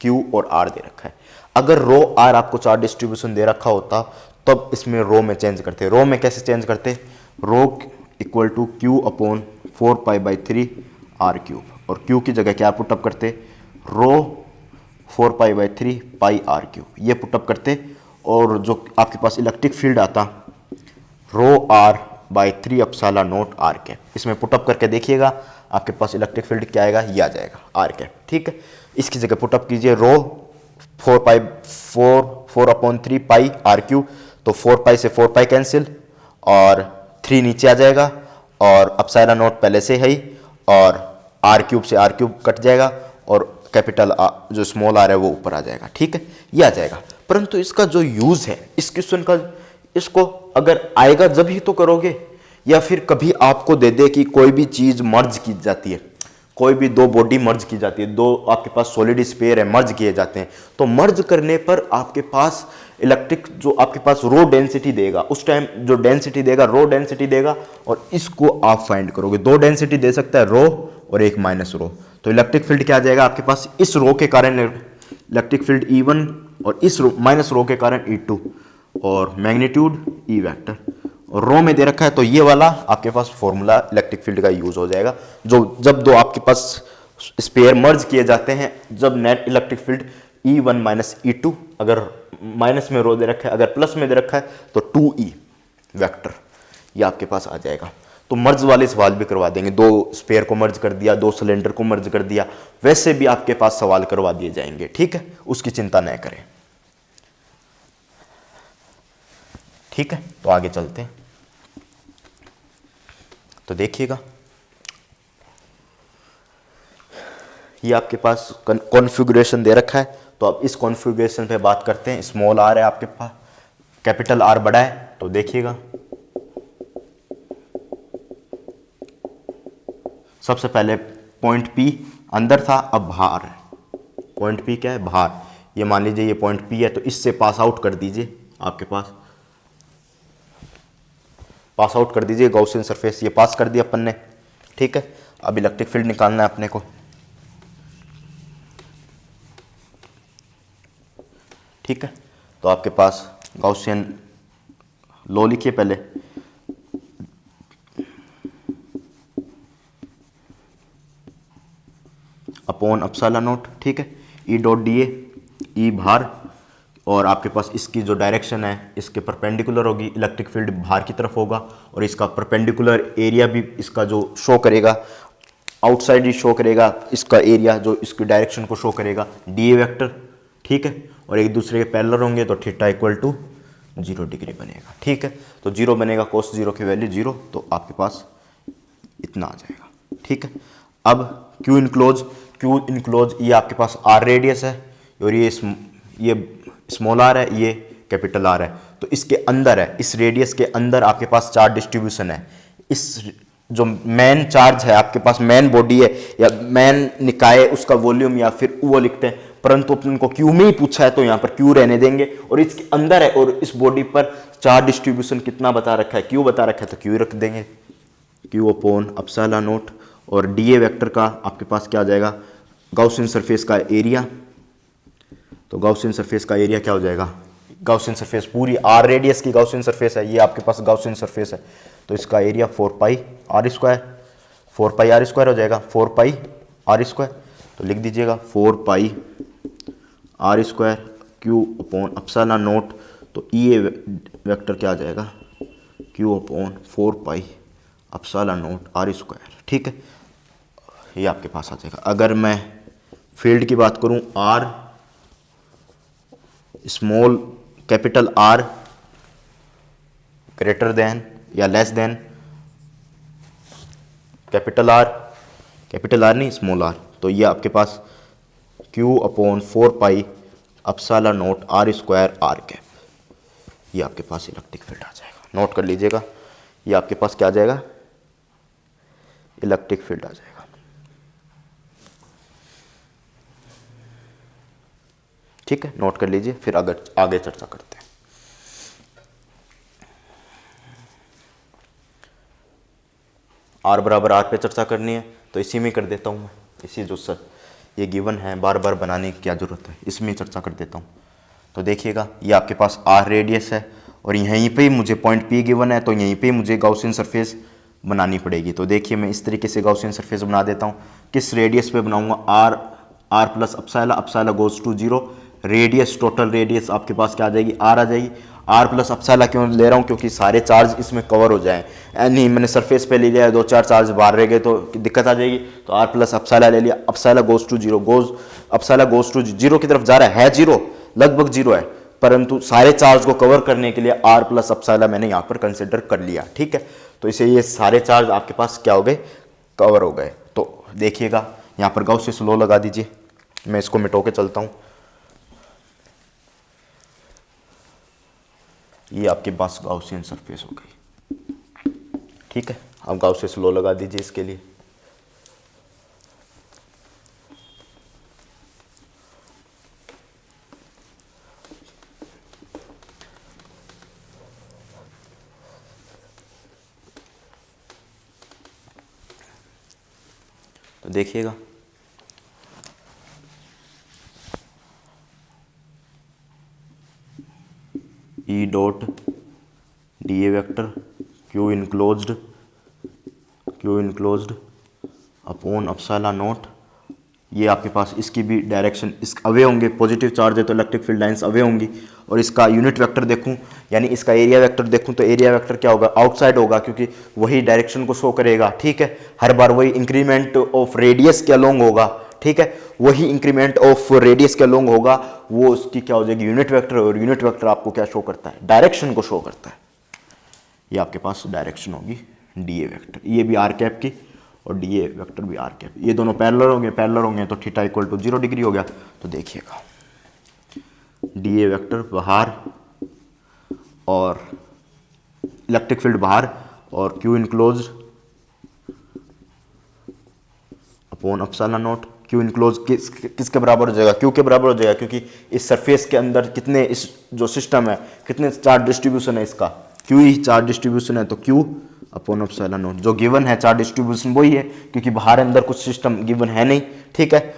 क्यू और आर दे रखा है। अगर रो आर आपको चार्ज डिस्ट्रीब्यूशन दे रखा होता तब इसमें रो में चेंज करते। रो में कैसे चेंज करते, rho equal to Q upon 4 pi by 3 R cube, और क्यू की जगह क्या पुटअप करते, rho 4 pi by 3 pi R cube, ये पुटअप करते, और जो आपके पास इलेक्ट्रिक फील्ड आता rho R by 3 epsilon naught R cap, इसमें पुटअप करके देखिएगा आपके पास इलेक्ट्रिक फील्ड क्या आएगा, ये आ जाएगा आर कैप। ठीक है, इसकी जगह पुटअप कीजिए रो 4 अपॉन 3 पाई आर क्यूब, तो 4 पाई से 4 पाई कैंसिल और 3 नीचे आ जाएगा, और अपसाइला नोट पहले से है ही, और आर क्यूब से आर क्यूब कट जाएगा, और कैपिटल जो स्मॉल आर है वो ऊपर आ जाएगा। ठीक है, ये आ जाएगा। परंतु इसका जो यूज है इस क्वेश्चन का, इसको अगर आएगा जब ही तो करोगे, या फिर कभी आपको दे दे कि कोई भी चीज मर्ज की जाती है, कोई भी दो बॉडी मर्ज की जाती है, दो आपके पास सॉलिड स्पेयर है, मर्ज किए जाते हैं, तो मर्ज करने पर आपके पास इलेक्ट्रिक जो आपके पास रो डेंसिटी देगा, उस टाइम जो डेंसिटी देगा रो डेंसिटी देगा, और इसको आप फाइंड करोगे। दो डेंसिटी दे सकता है, रो और एक माइनस रो। तो इलेक्ट्रिक फील्ड क्या आ जाएगा आपके पास, इस रो के कारण इलेक्ट्रिक फील्ड E1 और इस रो माइनस रो के कारण E2, और मैग्नीट्यूड E वेक्टर, और रो में दे रखा है, तो ये वाला आपके पास फॉर्मूला इलेक्ट्रिक फील्ड का यूज हो जाएगा। जो जब दो आपके पास स्पेयर मर्ज किए जाते हैं, जब net electric field E1 minus E2, अगर माइनस में रो दे रखा है, अगर प्लस में दे रखा है तो 2E वेक्टर, ये आपके पास आ जाएगा। तो मर्ज वाले सवाल भी करवा देंगे, दो स्पेयर को मर्ज कर दिया, दो सिलेंडर को मर्ज कर दिया, वैसे भी आपके पास सवाल करवा दिए जाएंगे, ठीक है, उसकी चिंता न करें। ठीक है, तो आगे चलते हैं। तो देखिएगा, ये आपके पास कॉन्फ़िगरेशन दे रखा है, तो अब इस कॉन्फ़िगरेशन पे बात करते हैं। स्मॉल आर है आपके पास, कैपिटल आर बड़ा है, तो देखिएगा सबसे पहले पॉइंट पी अंदर था, अब बाहर है। पॉइंट पी क्या है, बाहर। ये मान लीजिए ये पॉइंट पी है, तो इससे पास आउट कर दीजिए, आपके पास पास आउट कर दीजिए गॉसियन सरफेस, ये पास कर दिया अपन ने, ठीक है। अब इलेक्ट्रिक फील्ड निकालना है अपने को, ठीक है। तो आपके पास गॉसियन लॉ लिखिए पहले, अपॉन अपसाइलन नॉट, ठीक है। ई डॉट डी ए, बाहर, और आपके पास इसकी जो डायरेक्शन है इसके परपेंडिकुलर होगी, इलेक्ट्रिक फील्ड बाहर की तरफ होगा, और इसका परपेंडिकुलर एरिया भी इसका जो शो करेगा, आउटसाइड ही शो करेगा, इसका एरिया जो इसकी डायरेक्शन को शो करेगा, डी ए वेक्टर, ठीक है। और एक दूसरे के पैरेलल होंगे, तो थीटा इक्वल टू 0 डिग्री बनेगा, ठीक है। तो 0 बनेगा, कोस 0 की वैल्यू 0, तो आपके पास इतना आ जाएगा, ठीक है। अब क्यू इनक्लोज, ये आपके पास आर रेडियस है, और ये स्मॉल आर है, ये कैपिटल आर है, तो इसके अंदर है, इस रेडियस के अंदर आपके पास चार्ज डिस्ट्रीब्यूशन है। इस जो मेन चार्ज है आपके पास, मेन बॉडी है या मेन निकाय, उसका वॉल्यूम या फिर वो लिखते हैं, परंतु अपन को क्यू में ही पूछा है तो यहाँ पर क्यू रहने देंगे, और इसके अंदर है, और इस बॉडी पर चार्ज डिस्ट्रीब्यूशन कितना बता रखा है, क्यू बता रखा है, तो क्यू रख देंगे, क्यू अपॉन अपसाइलन नॉट, और डी ए वेक्टर का आपके पास क्या आ जाएगा, गॉसियन सरफेस का एरिया। तो गॉसियन सरफेस का एरिया क्या हो जाएगा, गॉसियन सरफेस पूरी आर रेडियस की गॉसियन सरफेस है, ये आपके पास गॉसियन सरफेस है, तो इसका एरिया 4 पाई आर स्क्वायर हो जाएगा, 4 पाई आर स्क्वायर। तो लिख दीजिएगा 4 pi R square Q upon epsilon naught, तो ई ए वेक्टर क्या आ जाएगा, Q upon 4 pi epsilon naught are square, ठीक है। ये आपके पास आ जाएगा। अगर मैं फील्ड की बात करूं, r small capital r greater than या लेस देन कैपिटल आर नहीं स्मॉल आर, तो ये आपके पास Q upon 4 pi epsilon naught are square r cap, ये आपके पास इलेक्ट्रिक फील्ड आ जाएगा। नोट कर लीजिएगा, ये आपके पास क्या आ जाएगा, इलेक्ट्रिक फील्ड आ जाएगा। ठीक है, नोट कर लीजिए, फिर अगर आगे चर्चा करते हैं। आर बराबर आर पे चर्चा करनी है तो इसी में कर देता हूँ मैं, इसी जो सर ये गिवन है बार बार बनाने की क्या ज़रूरत है, इसमें चर्चा कर देता हूँ। तो देखिएगा, ये आपके पास आर रेडियस है और यहीं पे ही मुझे पॉइंट पी गिवन है, तो यहीं पे मुझे गॉसियन सरफेस बनानी पड़ेगी। तो देखिए मैं इस तरीके से गॉसियन सरफेस बना देता हूँ। किस रेडियस पे बनाऊंगा, R plus epsilon goes to 0, radius total radius आपके पास क्या आ जाएगी, आर आ जाएगी। आर प्लस अपसाइला क्यों ले रहा हूँ, क्योंकि सारे चार्ज इसमें कवर हो जाएं। नहीं मैंने सरफेस पे ले लिया, 2-4 चार्ज बाहर रह गए तो दिक्कत आ जाएगी, तो आर प्लस अपसाइला ले लिया। अपसाइला गोज टू 0, अपसाइला गोज टू 0 की तरफ जा रहा है 0, लगभग 0 है, परंतु सारे चार्ज को कवर करने के लिए आर प्लस अपसाइला मैंने यहाँ पर कंसिडर कर लिया। ठीक है, तो इसे ये सारे चार्ज आपके पास क्या हो गए, कवर हो गए। तो देखिएगा यहाँ पर गॉसियस लॉ लगा दीजिए, मैं इसको मिटो के चलता हूँ। ये आपके पास गॉसियन सरफेस हो गई। ठीक है, अब गॉसियस लॉ लगा दीजिए इसके लिए। तो देखिएगा E dot D A vector Q enclosed upon epsilon naught, ये आपके पास इसकी भी डायरेक्शन इस अवे होंगे, पॉजिटिव चार्ज है तो इलेक्ट्रिक फील्ड लाइंस अवे होंगी। और इसका यूनिट वेक्टर देखूं यानी इसका एरिया वेक्टर देखूं तो एरिया वेक्टर क्या होगा, आउटसाइड होगा, क्योंकि वही डायरेक्शन को शो करेगा। ठीक है, हर बार वही इंक्रीमेंट ऑफ रेडियस के अलोंग होगा। ठीक है, वही इंक्रीमेंट ऑफ रेडियस के अलोंग होगा, वो उसकी क्या हो जाएगी, यूनिट वेक्टर। और यूनिट वेक्टर आपको क्या शो करता है, डायरेक्शन को शो करता है। ये आपके पास डायरेक्शन होगी डी ए वेक्टर, ये भी आर कैप की और डी ए वेक्टर भी आर कैप, ये दोनों पैरेलल होंगे तो थीटा इक्वल टू 0 डिग्री हो गया। तो देखिएगा डी ए वेक्टर बाहर और इलेक्ट्रिक फील्ड बाहर और Q enclose upon epsilon not. Q enclose किसके बराबर हो जाएगा, क्यू के बराबर हो जाएगा, क्योंकि इस सरफेस के अंदर कितने, इस जो सिस्टम है कितने चार्ज डिस्ट्रीब्यूशन है, इसका क्यू ही चार्ज डिस्ट्रीब्यूशन है, तो क्यू अपॉन एप्सिलॉन नॉट। जो गिवन है चार्ज डिस्ट्रीब्यूशन वही है, क्योंकि बाहर अंदर कुछ सिस्टम गिवन है नहीं। ठीक है,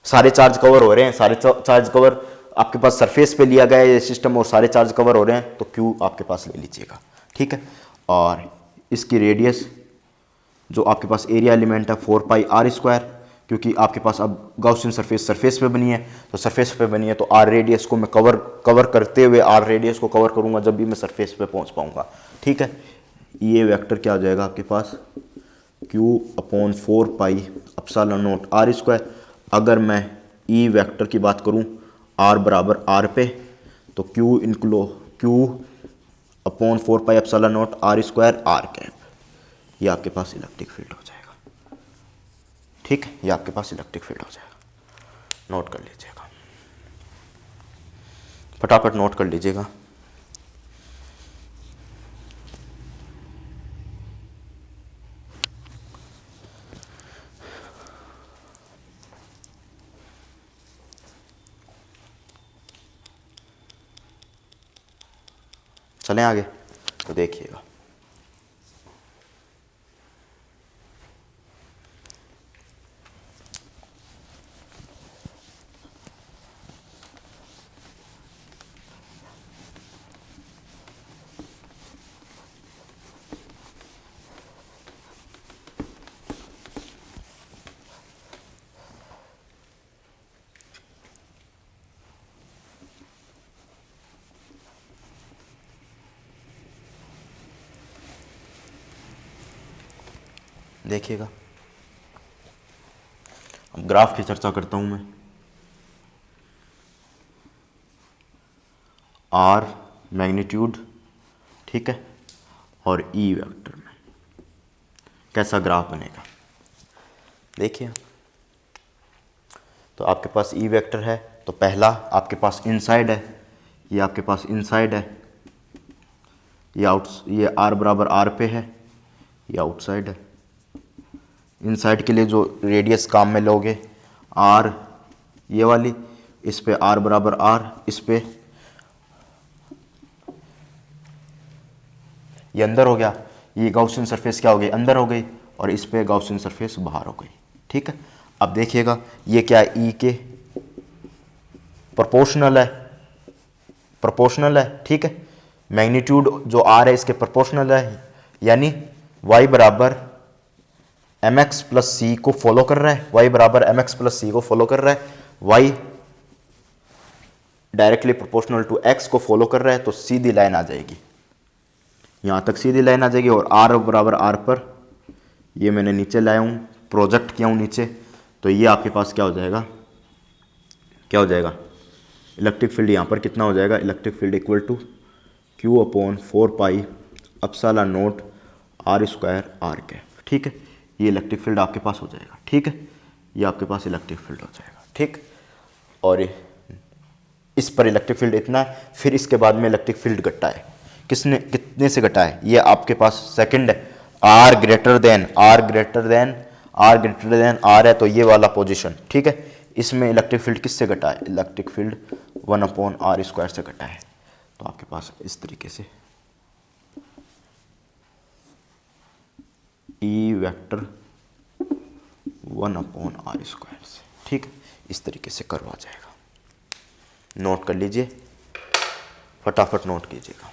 सारे चार्ज कवर हो रहे हैं, सारे चार्ज कवर आपके पास सरफेस पे लिया गया है ये सिस्टम और सारे चार्ज कवर हो रहे हैं, तो क्यू आपके पास ले लीजिएगा। ठीक है, और इसकी रेडियस जो आपके पास एरिया एलिमेंट है 4 पाई आर स्क्वायर, क्योंकि आपके पास अब गाउसियन सरफेस पे बनी है, तो सरफेस पे बनी है तो आर रेडियस को मैं कवर करते हुए आर रेडियस को कवर करूंगा जब भी मैं सरफेस पे पहुंच पाऊंगा। ठीक है, ये वेक्टर क्या हो जाएगा आपके पास, q upon 4 pi epsilon naught are square. अगर मैं ई वेक्टर की बात करूं r बराबर r पे, तो q upon 4 pi epsilon naught are square r cap, ये आपके पास इलेक्ट्रिक फील्ड हो जाएगा। ठीक है, ये आपके पास इलेक्ट्रिक फील्ड हो जाएगा, नोट कर लीजिएगा, फटाफट नोट कर लीजिएगा। चलें आगे, तो देखिएगा देखिएगा अब ग्राफ की चर्चा करता हूं मैं। आर मैग्नीट्यूड, ठीक है, और ई वेक्टर में कैसा ग्राफ बनेगा देखिए। तो आपके पास ई वेक्टर है, तो पहला आपके पास इनसाइड है, ये आपके पास इनसाइड है, ये आर बराबर आर पे है, ये आउटसाइड है। इनसाइड के लिए जो रेडियस काम में लोगे आर ये वाली, इस पे आर बराबर आर, इस पे ये अंदर हो गया, ये गाउसियन सरफेस क्या हो गई, अंदर हो गई, और इस पे गाउसियन सरफेस बाहर हो गई। ठीक है, अब देखिएगा ये क्या है, ई के प्रोपोर्शनल है। ठीक है, मैग्नीट्यूड जो आर है इसके प्रोपोर्शनल है, यानी y बराबर एम एक्स प्लस सी को फॉलो कर रहा है, y बराबर एम एक्स प्लस सी को फॉलो कर रहा है, y directly proportional to x को फॉलो कर रहा है, तो सीधी लाइन आ जाएगी, यहां तक सीधी लाइन आ जाएगी। और r बराबर r पर, ये मैंने नीचे लाया हूं, प्रोजेक्ट किया हूं नीचे, तो ये आपके पास क्या हो जाएगा, इलेक्ट्रिक फील्ड यहां पर कितना हो जाएगा, electric field equal to q upon 4 pi epsilon naught are square r cap. ठीक है, ये इलेक्ट्रिक फील्ड आपके पास हो जाएगा। ठीक है, ये आपके पास इलेक्ट्रिक फील्ड हो जाएगा। ठीक, और इस पर इलेक्ट्रिक फील्ड इतना है, फिर इसके बाद में इलेक्ट्रिक फील्ड घटा है, कितने से घटा है, ये आपके पास सेकंड है, आर ग्रेटर देन आर है, तो ये वाला पोजीशन। ठीक है, इसमें इलेक्ट्रिक फील्ड किससे घटा है, electric field 1 upon r square से घटा है। तो आपके पास इस तरीके से ई वेक्टर 1/r² से, ठीक है। इस तरीके से करवा जाएगा। नोट कर लीजिए, फटाफट नोट कीजिएगा,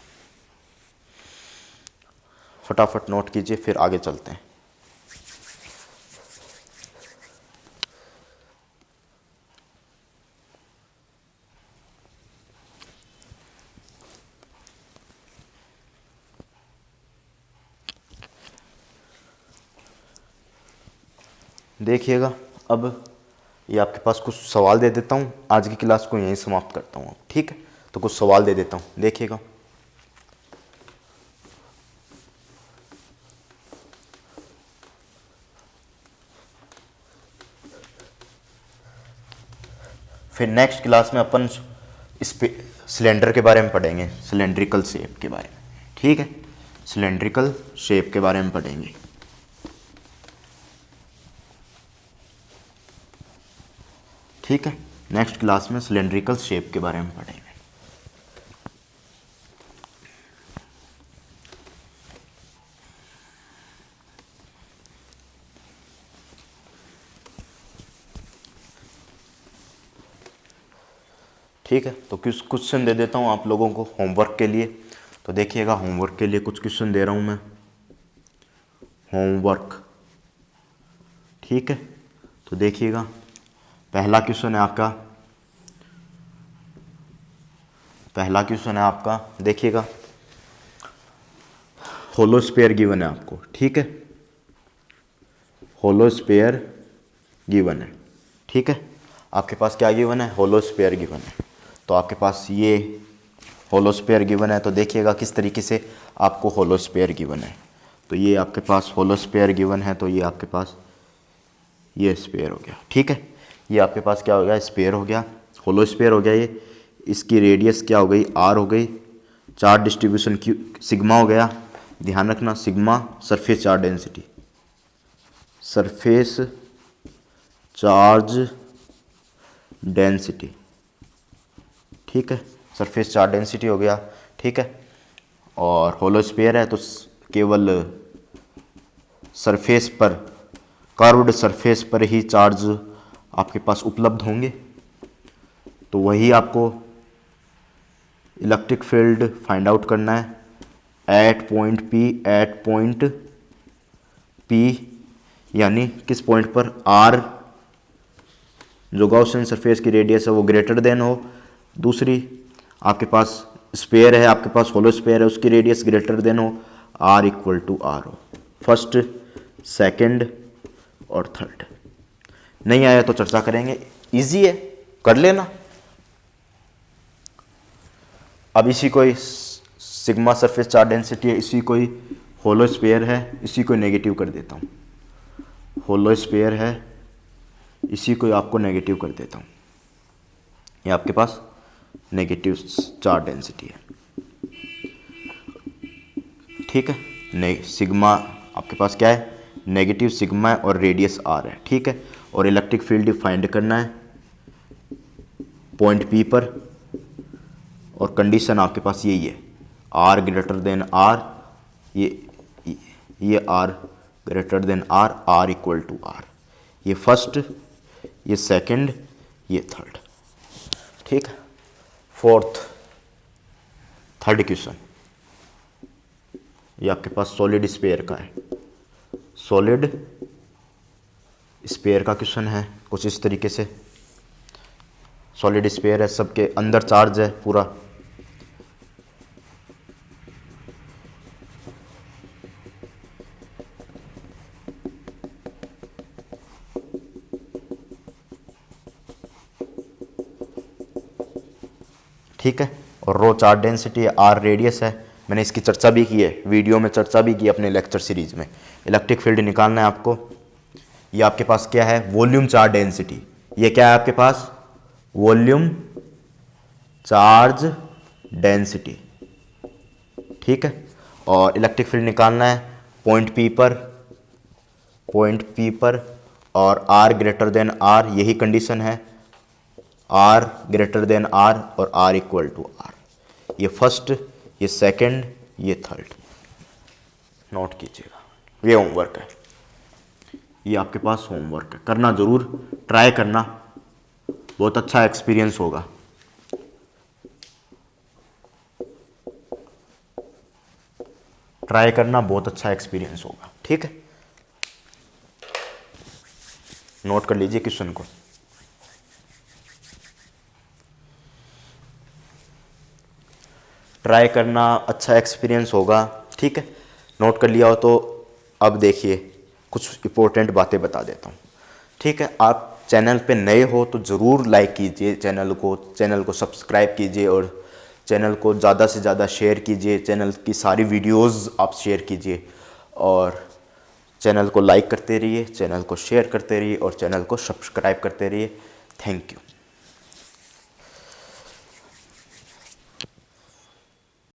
फटाफट नोट कीजिए, फिर आगे चलते हैं। देखिएगा, अब ये आपके पास कुछ सवाल दे देता हूँ, आज की क्लास को यहीं समाप्त करता हूँ, ठीक है। तो कुछ सवाल दे देता हूँ, देखिएगा। फिर नेक्स्ट क्लास में अपन सिलेंडर के बारे में पढ़ेंगे, सिलेंड्रिकल शेप के बारे में, ठीक है। सिलेंड्रिकल शेप के बारे में पढ़ेंगे। ठीक है, नेक्स्ट क्लास में सिलेंड्रिकल शेप के बारे में पढ़ेंगे। ठीक है, तो कुछ क्वेश्चन दे देता हूँ आप लोगों को होमवर्क के लिए। तो देखिएगा, होमवर्क के लिए कुछ क्वेश्चन दे रहा हूँ मैं, होमवर्क, ठीक है। तो देखिएगा, पहला क्वेश्चन है आपका, पहला क्वेश्चन है आपका, देखिएगा, होलोस्फीयर गिवन है आपको, ठीक है। होलोस्फीयर गिवन है, ठीक है। आपके पास क्या गिवन है? होलोस्फीयर गिवन है। तो आपके पास ये होलोस्फीयर गिवन है। तो देखिएगा किस तरीके से आपको होलोस्फीयर गिवन है। तो ये आपके पास होलोस्फीयर गिवन है, तो ये आपके पास ये स्फीयर हो गया, ठीक है। ये आपके पास क्या हो गया? स्फीयर हो गया, होलोस्फीयर हो गया ये। इसकी रेडियस क्या हो गई? आर हो गई। चार्ज डिस्ट्रीब्यूशन क्यू सिग्मा हो गया, ध्यान रखना, sigma surface charge density, surface charge density, ठीक है। सरफेस चार्ज डेंसिटी हो गया, ठीक है। और होलोस्फीयर है तो केवल सरफेस पर, कर्व्ड सरफेस पर ही चार्ज आपके पास उपलब्ध होंगे। तो वही आपको इलेक्ट्रिक फील्ड फाइंड आउट करना है एट पॉइंट पी, यानी किस पॉइंट पर? आर, जो गॉसियन सरफेस की रेडियस है वो ग्रेटर देन हो। दूसरी आपके पास स्फीयर है, आपके पास होलोस्फीयर है, उसकी रेडियस ग्रेटर देन हो, आर इक्वल टू आर हो। फर्स्ट, सेकंड और थर्ड। नहीं आया तो चर्चा करेंगे, इजी है, कर लेना। अब इसी कोई सिग्मा सरफेस चार्ज डेंसिटी है, इसी कोई होलोस्फीयर है, इसी को नेगेटिव कर देता हूँ। होलोस्फीयर है, इसी को आपको नेगेटिव कर देता हूँ। ये आपके पास नेगेटिव चार्ज डेंसिटी है, ठीक है। सिग्मा आपके पास क्या है? नेगेटिव सिग्मा है और रेडियस आर है, ठीक है। और इलेक्ट्रिक फील्ड फाइंड करना है पॉइंट पी पर, और कंडीशन आपके पास यही है, आर ग्रेटर देन आर, ये r greater than r, r equal to r. ये फर्स्ट, ये सेकंड, ये थर्ड, ठीक है। फोर्थ, थर्ड क्वेश्चन, ये आपके पास सॉलिड स्फीयर का है। सॉलिड स्फीयर का क्वेश्चन है कुछ इस तरीके से। सॉलिड स्फीयर है, सबके अंदर चार्ज है पूरा, ठीक है। और रो चार्ज डेंसिटी है, आर रेडियस है। मैंने इसकी चर्चा भी की है, वीडियो में चर्चा भी की अपने लेक्चर सीरीज में। इलेक्ट्रिक फील्ड निकालना है आपको। ये आपके पास क्या है? Volume charge density. ये क्या है आपके पास? वॉल्यूम चार्ज डेंसिटी, ठीक है। और इलेक्ट्रिक फील्ड निकालना है पॉइंट पी पर, और आर ग्रेटर देन आर, यही कंडीशन है, आर ग्रेटर देन आर और आर इक्वल टू आर। ये फर्स्ट, ये सेकंड, ये थर्ड। नोट कीजिएगा, ये होमवर्क है। ये आपके पास होमवर्क है, करना ज़रूर, ट्राई करना, बहुत अच्छा एक्सपीरियंस होगा। ट्राई करना, बहुत अच्छा एक्सपीरियंस होगा, ठीक है। नोट कर लीजिए क्वेश्चन को। ट्राई करना, अच्छा एक्सपीरियंस होगा, ठीक है। नोट कर लिया हो तो अब देखिए कुछ इंपॉर्टेंट बातें बता देता हूँ, ठीक है। आप चैनल पे नए हो तो ज़रूर लाइक कीजिए चैनल को सब्सक्राइब कीजिए और चैनल को ज़्यादा से ज़्यादा शेयर कीजिए। चैनल की सारी वीडियोस आप शेयर कीजिए और चैनल को लाइक करते रहिए, चैनल को शेयर करते रहिए और चैनल को सब्सक्राइब करते रहिए। Thank you.